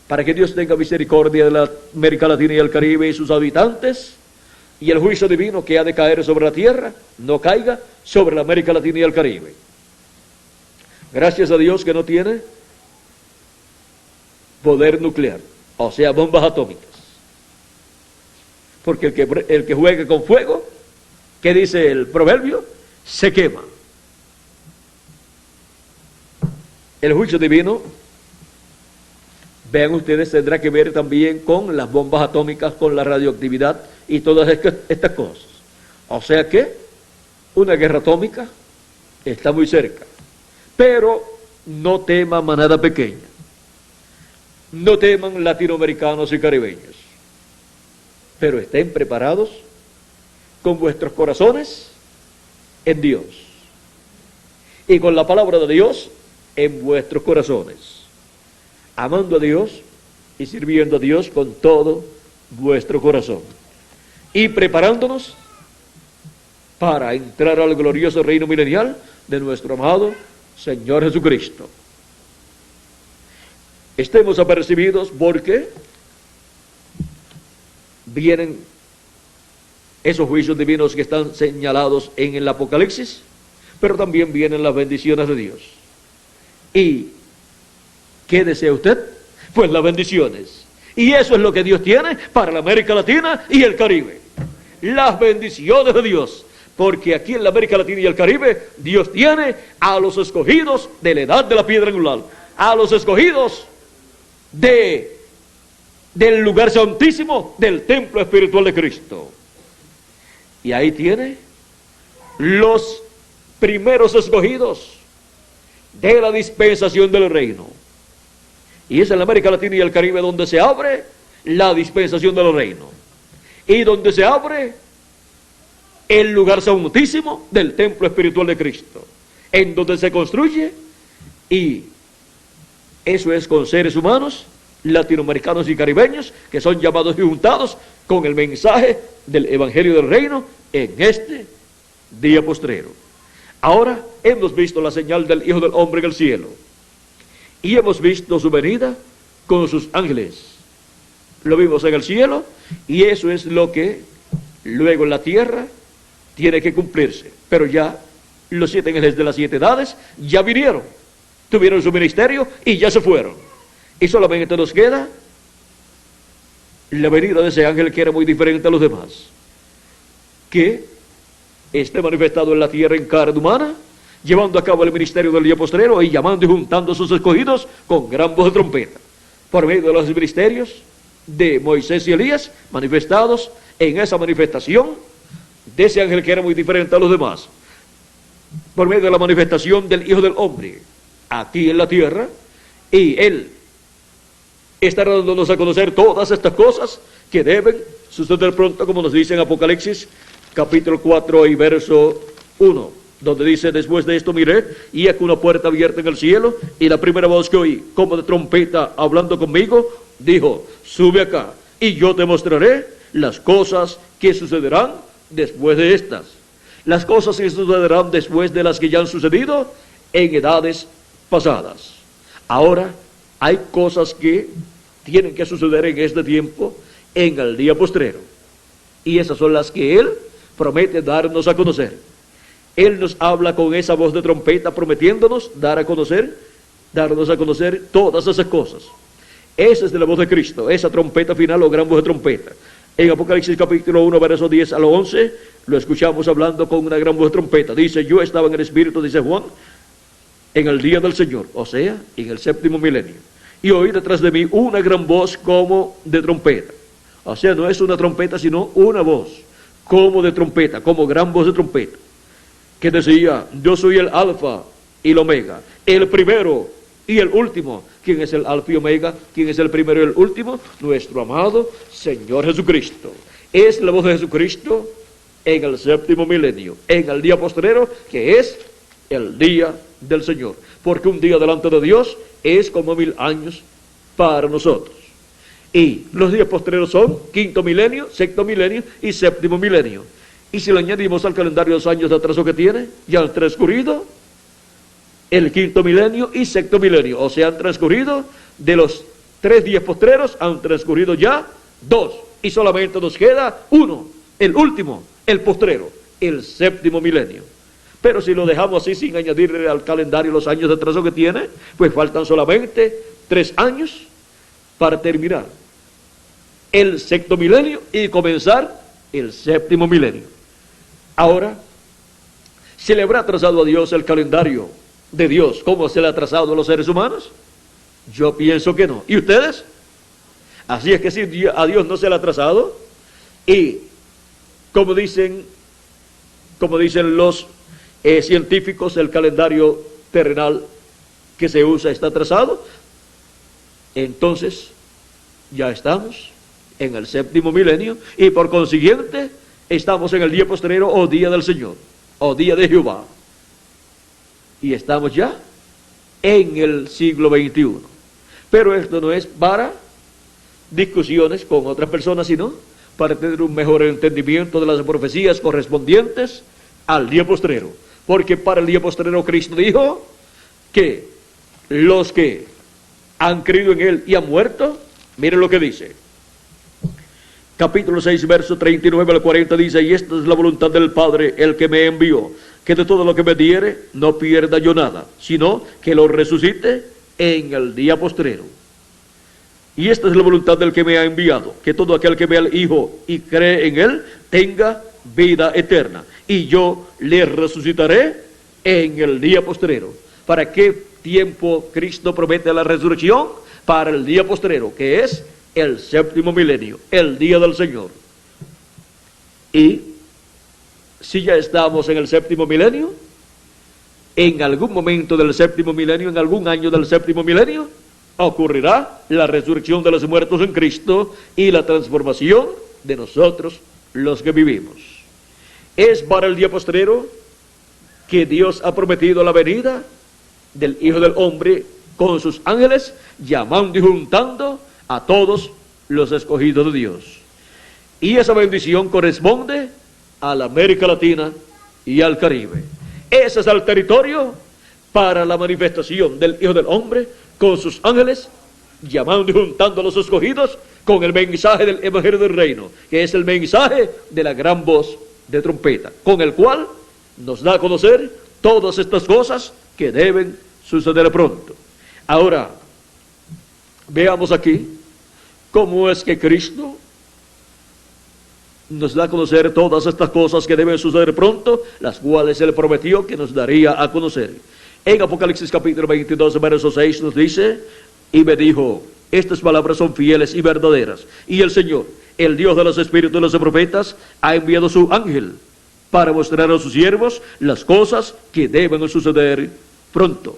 para que Dios tenga misericordia de la América Latina y el Caribe y sus habitantes, y el juicio divino que ha de caer sobre la tierra no caiga sobre la América Latina y el Caribe. Gracias a Dios que no tiene poder nuclear, o sea, bombas atómicas. Porque el que juegue con fuego, ¿qué dice el proverbio? Se quema. El juicio divino, vean ustedes, tendrá que ver también con las bombas atómicas, con la radioactividad y todas estas cosas. O sea que una guerra atómica está muy cerca. Pero no teman manada pequeña. No teman latinoamericanos y caribeños. Pero estén preparados con vuestros corazones en Dios. Y con la palabra de Dios en vuestros corazones. Amando a Dios y sirviendo a Dios con todo vuestro corazón. Y preparándonos para entrar al glorioso reino milenial de nuestro amado Señor Jesucristo. Estemos apercibidos porque vienen esos juicios divinos que están señalados en el Apocalipsis, pero también vienen las bendiciones de Dios. ¿Y qué desea usted? Pues las bendiciones. Y eso es lo que Dios tiene para la América Latina y el Caribe. Las bendiciones de Dios. Porque aquí en la América Latina y el Caribe, Dios tiene a los escogidos de la edad de la piedra angular, a los escogidos del lugar santísimo del templo espiritual de Cristo. Y ahí tiene los primeros escogidos de la dispensación del reino. Y es en la América Latina y el Caribe donde se abre la dispensación del reino. Y donde se abre el lugar santísimo del templo espiritual de Cristo, en donde se construye, y eso es con seres humanos, latinoamericanos y caribeños, que son llamados y juntados con el mensaje del Evangelio del Reino en este día postrero. Ahora hemos visto la señal del Hijo del Hombre en el cielo, y hemos visto su venida con sus ángeles. Lo vimos en el cielo, y eso es lo que luego en la tierra tiene que cumplirse. Pero ya los 7 ángeles de las 7 edades ya vinieron, tuvieron su ministerio y ya se fueron. Y solamente nos queda la venida de ese ángel que era muy diferente a los demás, que esté manifestado en la tierra en carne humana, llevando a cabo el ministerio del día postrero y llamando y juntando a sus escogidos con gran voz de trompeta, por medio de los ministerios de Moisés y Elías, manifestados en esa manifestación de ese ángel que era muy diferente a los demás, por medio de la manifestación del Hijo del Hombre aquí en la tierra, y Él estará dándonos a conocer todas estas cosas que deben suceder pronto, como nos dice en Apocalipsis capítulo 4 y verso 1, donde dice: después de esto miré, y aquí una puerta abierta en el cielo, y la primera voz que oí, como de trompeta hablando conmigo, dijo: sube acá, y yo te mostraré las cosas que sucederán después de estas. Las cosas que sucederán después de las que ya han sucedido en edades pasadas. Ahora hay cosas que tienen que suceder en este tiempo, en el día postrero, y esas son las que Él promete darnos a conocer. Él nos habla con esa voz de trompeta, prometiéndonos darnos a conocer todas esas cosas. Esa es de la voz de Cristo, esa trompeta final o gran voz de trompeta. En Apocalipsis capítulo 1, versos 10 al 11, lo escuchamos hablando con una gran voz de trompeta. Dice: yo estaba en el Espíritu, dice Juan, en el día del Señor, o sea, en el séptimo milenio. y oí detrás de mí una gran voz como de trompeta. O sea, no es una trompeta, sino una voz, como de trompeta, como gran voz de trompeta, que decía: yo soy el Alfa y el Omega, el primero y el último. ¿Quién es el Alfa y Omega? ¿Quién es el primero y el último? Nuestro amado Señor Jesucristo. Es la voz de Jesucristo en el séptimo milenio, en el día postrero, que es el día del Señor. Porque un día delante de Dios es como 1000 años para nosotros. Y los días postreros son quinto milenio, sexto milenio y séptimo milenio. Y si le añadimos al calendario los años de atraso que tiene, ya han transcurrido el quinto milenio y sexto milenio. O sea, han transcurrido de los 3 días postreros, han transcurrido ya 2. Y solamente nos queda uno, el último, el postrero, el séptimo milenio. Pero si lo dejamos así sin añadirle al calendario los años de atraso que tiene, pues faltan solamente 3 años para terminar el sexto milenio y comenzar el séptimo milenio. Ahora, ¿se le habrá trazado a Dios el calendario de Dios como se le ha trazado a los seres humanos? Yo pienso que no. ¿Y ustedes? Así es que si a Dios no se le ha trazado, y como dicen los científicos, el calendario terrenal que se usa está trazado, entonces ya estamos en el séptimo milenio y por consiguiente estamos en el día postrero o día del Señor o día de Jehová, y estamos ya en el siglo XXI. Pero esto no es para discusiones con otras personas, sino para tener un mejor entendimiento de las profecías correspondientes al día postrero. Porque para el día postrero Cristo dijo que los que han creído en Él y han muerto, miren lo que dice. Capítulo 6, verso 39 al 40 dice: y esta es la voluntad del Padre, el que me envió, que de todo lo que me diere no pierda yo nada, sino que lo resucite en el día postrero. Y esta es la voluntad del que me ha enviado, que todo aquel que vea al Hijo y cree en Él tenga vida eterna, y yo le resucitaré en el día postrero. ¿Para qué tiempo Cristo promete la resurrección? Para el día postrero, que es el séptimo milenio, el día del Señor. Y si ya estamos en el séptimo milenio, en algún momento del séptimo milenio, en algún año del séptimo milenio, ocurrirá la resurrección de los muertos en Cristo y la transformación de nosotros los que vivimos. Es para el día postrero que Dios ha prometido la venida del Hijo del Hombre con sus ángeles, llamando y juntando a todos los escogidos de Dios. Y esa bendición corresponde a la América Latina y al Caribe. Ese es el territorio para la manifestación del Hijo del Hombre con sus ángeles, llamando y juntando a los escogidos con el mensaje del Evangelio del Reino, que es el mensaje de la gran voz de trompeta, con el cual nos da a conocer todas estas cosas que deben suceder pronto. Ahora, veamos aquí cómo es que Cristo nos da a conocer todas estas cosas que deben suceder pronto, las cuales Él prometió que nos daría a conocer. En Apocalipsis capítulo 22, verso 6 nos dice: y me dijo, estas palabras son fieles y verdaderas, y el Señor, el Dios de los espíritus de los profetas, ha enviado su ángel para mostrar a sus siervos las cosas que deben suceder pronto.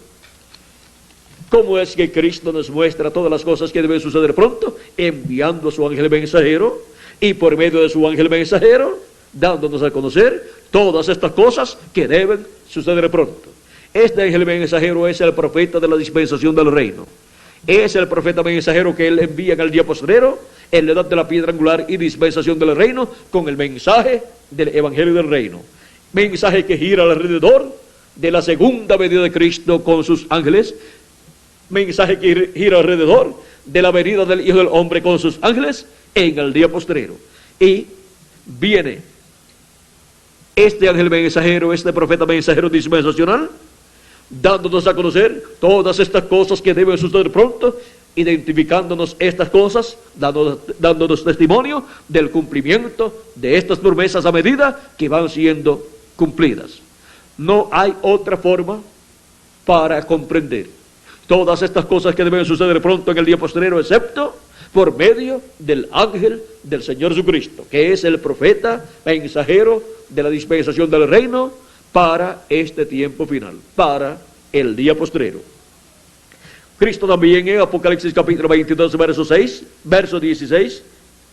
¿Cómo es que Cristo nos muestra todas las cosas que deben suceder pronto? Enviando a su ángel mensajero, y por medio de su ángel mensajero, dándonos a conocer todas estas cosas que deben suceder pronto. Este ángel mensajero es el profeta de la dispensación del reino. Es el profeta mensajero que Él envía en el día postrero, en la edad de la piedra angular y dispensación del reino, con el mensaje del Evangelio del Reino. Mensaje que gira alrededor de la segunda venida de Cristo con sus ángeles. Mensaje que gira alrededor de la venida del Hijo del Hombre con sus ángeles en el día postrero. Y viene este ángel mensajero, este profeta mensajero dispensacional, dándonos a conocer todas estas cosas que deben suceder pronto, identificándonos estas cosas, dándonos testimonio del cumplimiento de estas promesas a medida que van siendo cumplidas. No hay otra forma para comprender todas estas cosas que deben suceder pronto en el día postrero, excepto por medio del ángel del Señor Jesucristo, que es el profeta mensajero de la dispensación del reino para este tiempo final, para el día postrero. Cristo también en Apocalipsis capítulo 22, verso 16,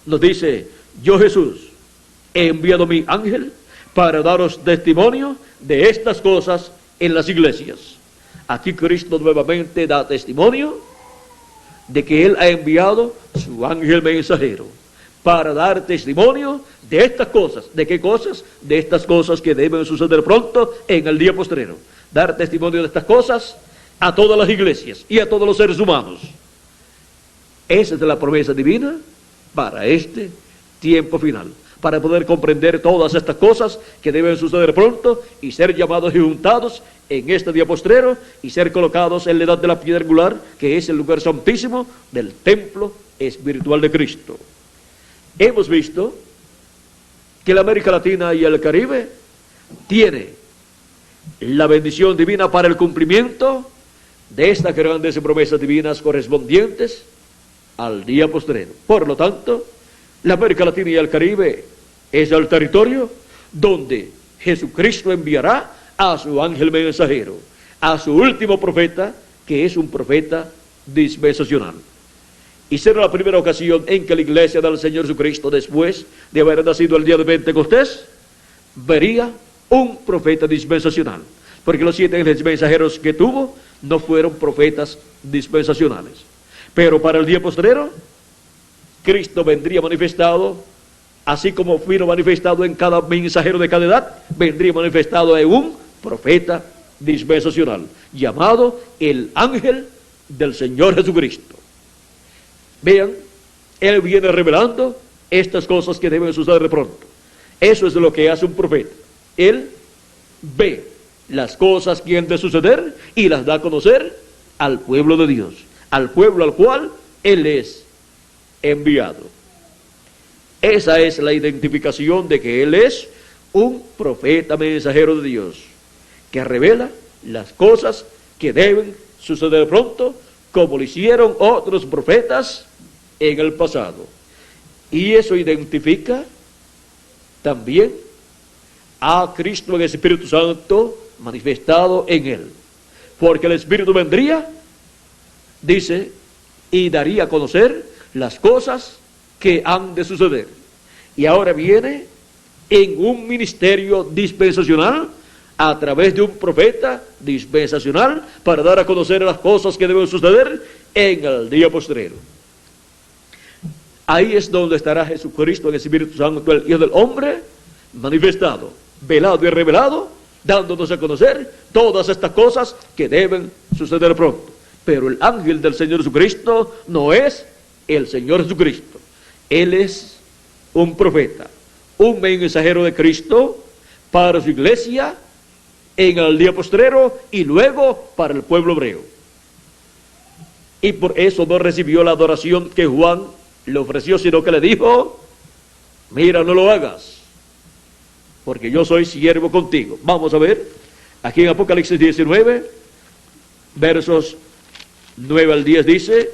nos dice: yo Jesús he enviado mi ángel para daros testimonio de estas cosas en las iglesias. Aquí Cristo nuevamente da testimonio de que Él ha enviado su ángel mensajero para dar testimonio de estas cosas. ¿De qué cosas? De estas cosas que deben suceder pronto en el día postrero. Dar testimonio de estas cosas a todas las iglesias y a todos los seres humanos. Esa es la promesa divina para este tiempo final, para poder comprender todas estas cosas que deben suceder pronto y ser llamados y juntados en este día postrero y ser colocados en la edad de la piedra angular, que es el lugar santísimo del templo espiritual de Cristo. Hemos visto que la América Latina y el Caribe tiene la bendición divina para el cumplimiento de estas grandes promesas divinas correspondientes al día postrero. Por lo tanto, la América Latina y el Caribe es el territorio donde Jesucristo enviará a su ángel mensajero, a su último profeta, que es un profeta dispensacional. Y será la primera ocasión en que la iglesia del Señor Jesucristo, después de haber nacido el día de Pentecostés, vería un profeta dispensacional, porque los 7 ángeles mensajeros que tuvo no fueron profetas dispensacionales. Pero para el día postrero, Cristo vendría manifestado, así como vino manifestado en cada mensajero de cada edad, vendría manifestado en un profeta dispensacional, llamado el ángel del Señor Jesucristo. Vean, Él viene revelando estas cosas que deben suceder de pronto. Eso es lo que hace un profeta. Él ve las cosas que han de suceder y las da a conocer al pueblo de Dios, al pueblo al cual Él es enviado. Esa es la identificación de que Él es un profeta mensajero de Dios, que revela las cosas que deben suceder pronto, como lo hicieron otros profetas en el pasado. Y eso identifica también a Cristo en el Espíritu Santo manifestado en Él. Porque el Espíritu vendría, dice, y daría a conocer las cosas que han de suceder. Y ahora viene en un ministerio dispensacional, a través de un profeta dispensacional, para dar a conocer las cosas que deben suceder en el día postrero. Ahí es donde estará Jesucristo en el Espíritu Santo, el Hijo del Hombre, manifestado, velado y revelado, dándonos a conocer todas estas cosas que deben suceder pronto. Pero el ángel del Señor Jesucristo no es el Señor Jesucristo. Él es un profeta, un mensajero de Cristo para su iglesia en el día postrero y luego para el pueblo hebreo. Y por eso no recibió la adoración que Juan le ofreció, sino que le dijo: mira, no lo hagas, porque yo soy siervo contigo. Vamos a ver, aquí en Apocalipsis 19, versos 9 al 10 dice: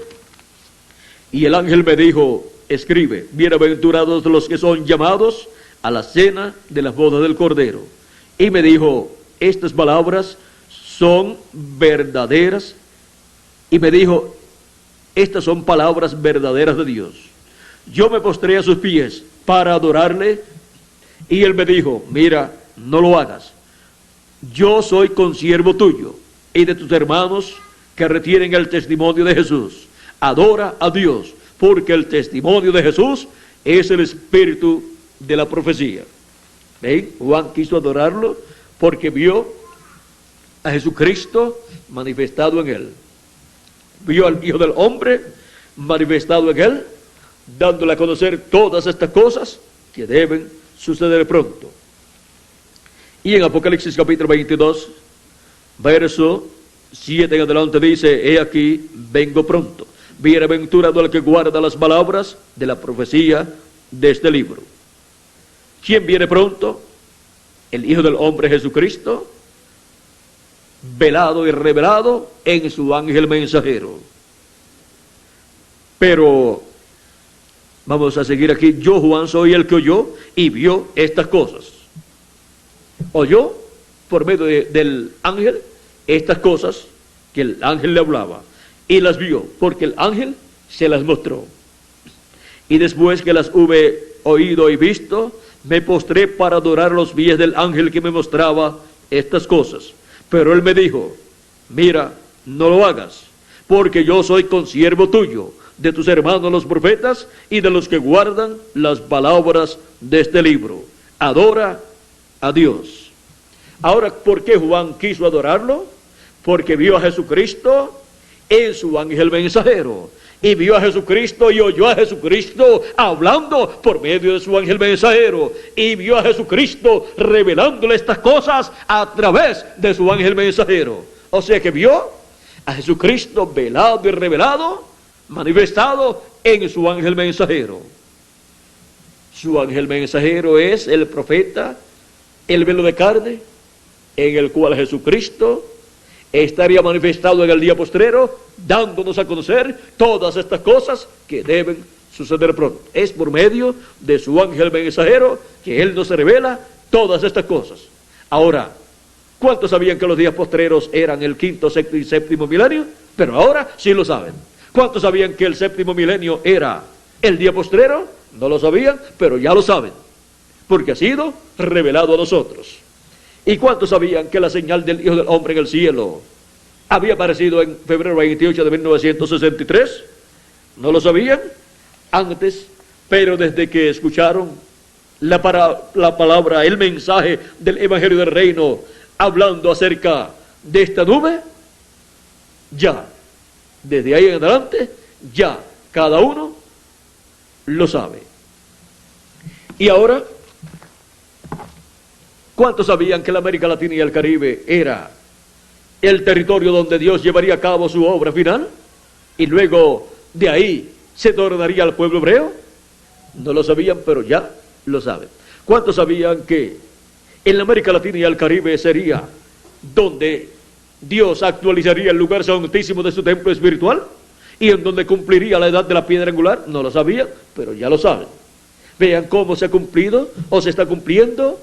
y el ángel me dijo, escribe, bienaventurados los que son llamados a la cena de las bodas del Cordero. Y me dijo, estas palabras son verdaderas. Y me dijo, estas son palabras verdaderas de Dios. Yo me postré a sus pies para adorarle. Y él me dijo, mira, no lo hagas. Yo soy consiervo tuyo y de tus hermanos que retienen el testimonio de Jesús. Adora a Dios, porque el testimonio de Jesús es el espíritu de la profecía. ¿Ven? Juan quiso adorarlo porque vio a Jesucristo manifestado en él. Vio al Hijo del Hombre manifestado en él, dándole a conocer todas estas cosas que deben suceder pronto. Y en Apocalipsis capítulo 22, verso 7 en adelante dice, he aquí, vengo pronto. Bienaventurado el que guarda las palabras de la profecía de este libro. ¿Quién viene pronto? El Hijo del Hombre Jesucristo. velado y revelado en su ángel mensajero. Pero vamos a seguir aquí. Yo, Juan, soy el que oyó y vio estas cosas. Oyó por medio del ángel estas cosas que el ángel le hablaba, y las vio porque el ángel se las mostró. Y después que las hube oído y visto, me postré para adorar los pies del ángel que me mostraba estas cosas. Pero él me dijo: mira, no lo hagas, porque yo soy consiervo tuyo, de tus hermanos los profetas y de los que guardan las palabras de este libro. Adora a Dios. Ahora, ¿por qué Juan quiso adorarlo? Porque vio a Jesucristo en su ángel mensajero. Y vio a Jesucristo y oyó a Jesucristo hablando por medio de su ángel mensajero. Y vio a Jesucristo revelándole estas cosas a través de su ángel mensajero. O sea que vio a Jesucristo velado y revelado, manifestado en su ángel mensajero. Su ángel mensajero es el profeta, el velo de carne, en el cual Jesucristo estaría manifestado en el día postrero, dándonos a conocer todas estas cosas que deben suceder pronto. Es por medio de su ángel mensajero que Él nos revela todas estas cosas. Ahora, ¿cuántos sabían que los días postreros eran el quinto, sexto y séptimo milenio? Pero ahora sí lo saben. ¿Cuántos sabían que el séptimo milenio era el día postrero? No lo sabían, pero ya lo saben, porque ha sido revelado a nosotros. ¿Y cuántos sabían que la señal del Hijo del Hombre en el cielo había aparecido en febrero 28 de 1963? ¿No lo sabían antes? Pero desde que escucharon la palabra, el mensaje del Evangelio del Reino, hablando acerca de esta nube, ya, desde ahí en adelante, ya cada uno lo sabe. Y ahora, ¿cuántos sabían que la América Latina y el Caribe era el territorio donde Dios llevaría a cabo su obra final? Y luego de ahí se tornaría al pueblo hebreo. No lo sabían, pero ya lo saben. ¿Cuántos sabían que en la América Latina y el Caribe sería donde Dios actualizaría el lugar santísimo de su templo espiritual y en donde cumpliría la edad de la piedra angular? No lo sabían, pero ya lo saben. Vean cómo se ha cumplido o se está cumpliendo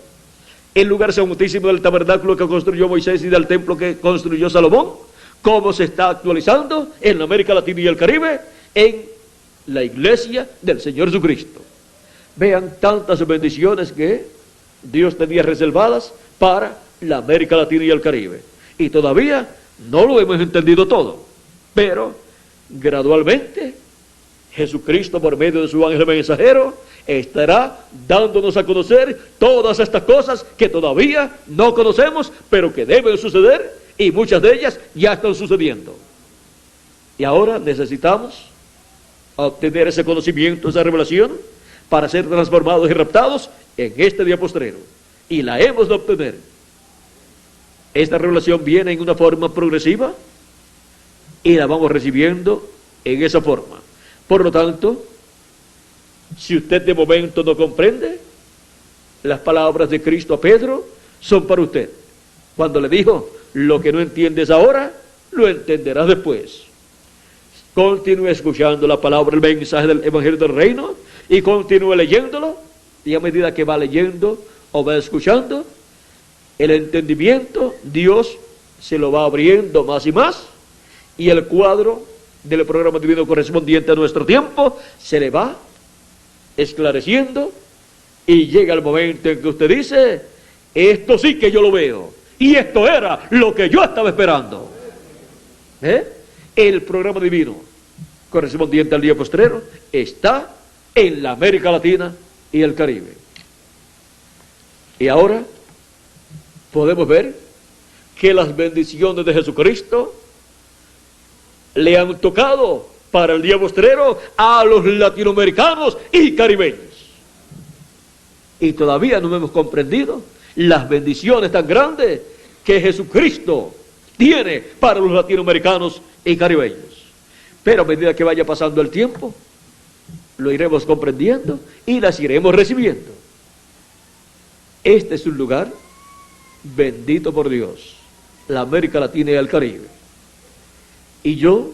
el lugar santísimo del tabernáculo que construyó Moisés y del templo que construyó Salomón. Cómo se está actualizando en la América Latina y el Caribe en la iglesia del Señor Jesucristo. Vean tantas bendiciones que Dios tenía reservadas para la América Latina y el Caribe. Y todavía no lo hemos entendido todo, pero gradualmente Jesucristo, por medio de su ángel mensajero, estará dándonos a conocer todas estas cosas que todavía no conocemos, pero que deben suceder, y muchas de ellas ya están sucediendo. Y ahora necesitamos obtener ese conocimiento, esa revelación, para ser transformados y raptados en este día postrero. Y la hemos de obtener. Esta revelación viene en una forma progresiva y la vamos recibiendo en esa forma. Por lo tanto, si usted de momento no comprende, las palabras de Cristo a Pedro son para usted. Cuando le dijo: lo que no entiendes ahora, lo entenderás después. Continúe escuchando la palabra, el mensaje del Evangelio del Reino, y continúe leyéndolo, y a medida que va leyendo o va escuchando, el entendimiento, Dios se lo va abriendo más y más, y el cuadro del programa divino correspondiente a nuestro tiempo se le va esclareciendo, y llega el momento en que usted dice: esto sí que yo lo veo, y esto era lo que yo estaba esperando. El programa divino correspondiente al día postrero está en la América Latina y el Caribe. Y ahora podemos ver que las bendiciones de Jesucristo le han tocado para el día postrero a los latinoamericanos y caribeños. Y todavía no hemos comprendido las bendiciones tan grandes que Jesucristo tiene para los latinoamericanos y caribeños. Pero a medida que vaya pasando el tiempo, lo iremos comprendiendo y las iremos recibiendo. Este es un lugar bendito por Dios. la América Latina y el Caribe. Y yo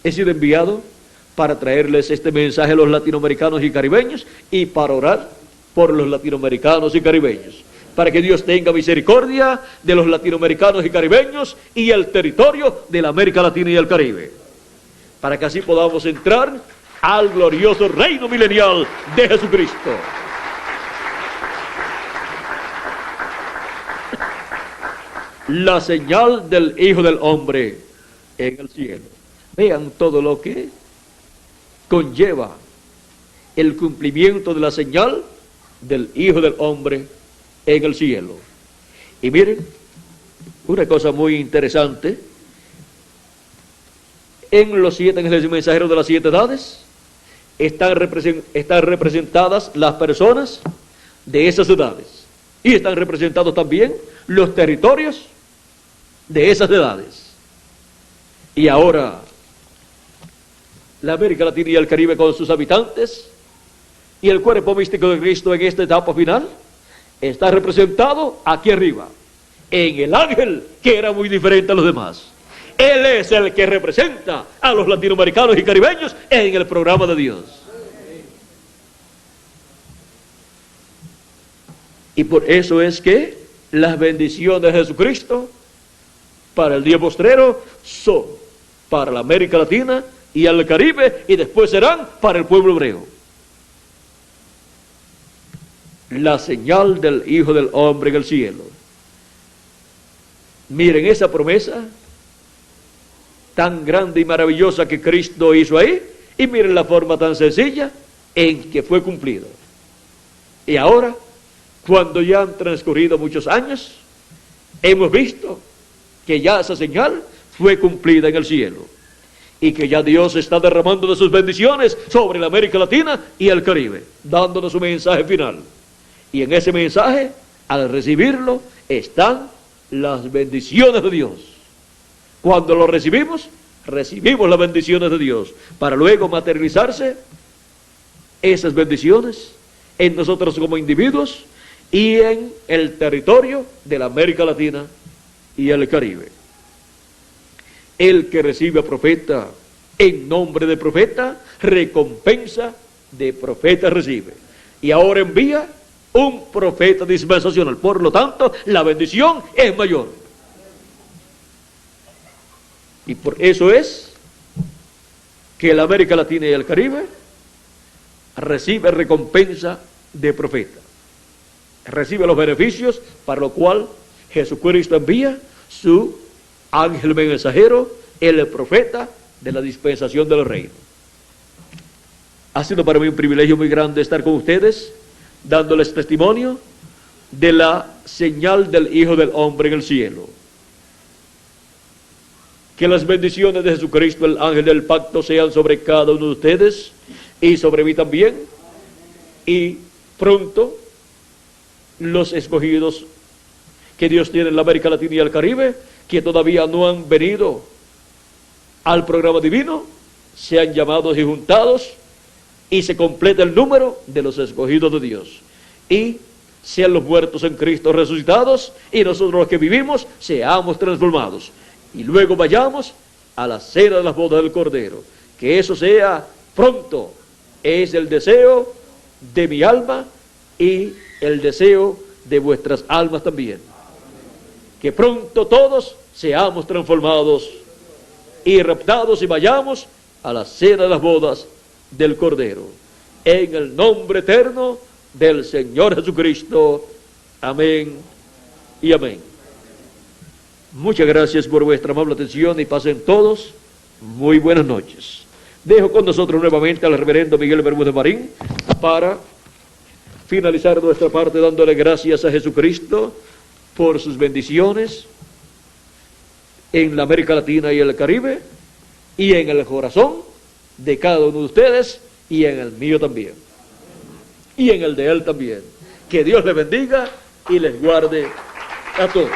he sido enviado para traerles este mensaje a los latinoamericanos y caribeños y para orar por los latinoamericanos y caribeños, para que Dios tenga misericordia de los latinoamericanos y caribeños y el territorio de la América Latina y el Caribe, para que así podamos entrar al glorioso reino milenial de Jesucristo. La señal del Hijo del Hombre en el cielo. Vean todo lo que conlleva el cumplimiento de la señal del Hijo del Hombre en el cielo. Y miren, una cosa muy interesante, en los 7 ángeles mensajeros de las 7 edades están representadas las personas de esas edades, y están representados también los territorios de esas edades. Y ahora la América Latina y el Caribe con sus habitantes y el cuerpo místico de Cristo en esta etapa final está representado aquí arriba, en el ángel que era muy diferente a los demás. Él es el que representa a los latinoamericanos y caribeños en el programa de Dios. Y por eso es que las bendiciones de Jesucristo para el día postrero son para la América Latina y el Caribe, y después serán para el pueblo hebreo. La señal del Hijo del Hombre en el cielo. Miren esa promesa tan grande y maravillosa que Cristo hizo ahí, y miren la forma tan sencilla en que fue cumplido. Y ahora, cuando ya han transcurrido muchos años, hemos visto que ya esa señal fue cumplida en el cielo, y que ya Dios está derramando de sus bendiciones sobre la América Latina y el Caribe, dándonos su mensaje final. Y en ese mensaje, al recibirlo, están las bendiciones de Dios. Cuando lo recibimos, recibimos las bendiciones de Dios, para luego materializarse esas bendiciones en nosotros como individuos y en el territorio de la América Latina y el Caribe. El que recibe a profeta en nombre de profeta, recompensa de profeta recibe. Y ahora envía un profeta dispensacional. Por lo tanto, la bendición es mayor. Y por eso es que la América Latina y el Caribe recibe recompensa de profeta. Recibe los beneficios, para lo cual Jesucristo envía su ángel mensajero, el profeta de la dispensación del reino. Ha sido para mí un privilegio muy grande estar con ustedes, dándoles testimonio de la señal del Hijo del Hombre en el cielo. Que las bendiciones de Jesucristo, el ángel del pacto, sean sobre cada uno de ustedes y sobre mí también. Y pronto los escogidos que Dios tiene en la América Latina y el Caribe, que todavía no han venido al programa divino, sean llamados y juntados, y se completa el número de los escogidos de Dios, y sean los muertos en Cristo resucitados, y nosotros los que vivimos seamos transformados, y luego vayamos a la cena de las bodas del Cordero. Que eso sea pronto, es el deseo de mi alma y el deseo de vuestras almas también. Que pronto todos seamos transformados y raptados y vayamos a la cena de las bodas del Cordero. En el nombre eterno del Señor Jesucristo. Amén y amén. Muchas gracias por vuestra amable atención y pasen todos muy buenas noches. Dejo con nosotros nuevamente al reverendo Miguel Bermúdez Marín para finalizar nuestra parte dándole gracias a Jesucristo por sus bendiciones en la América Latina y el Caribe, y en el corazón de cada uno de ustedes, y en el mío también, y en el de él también. Que Dios les bendiga y les guarde a todos.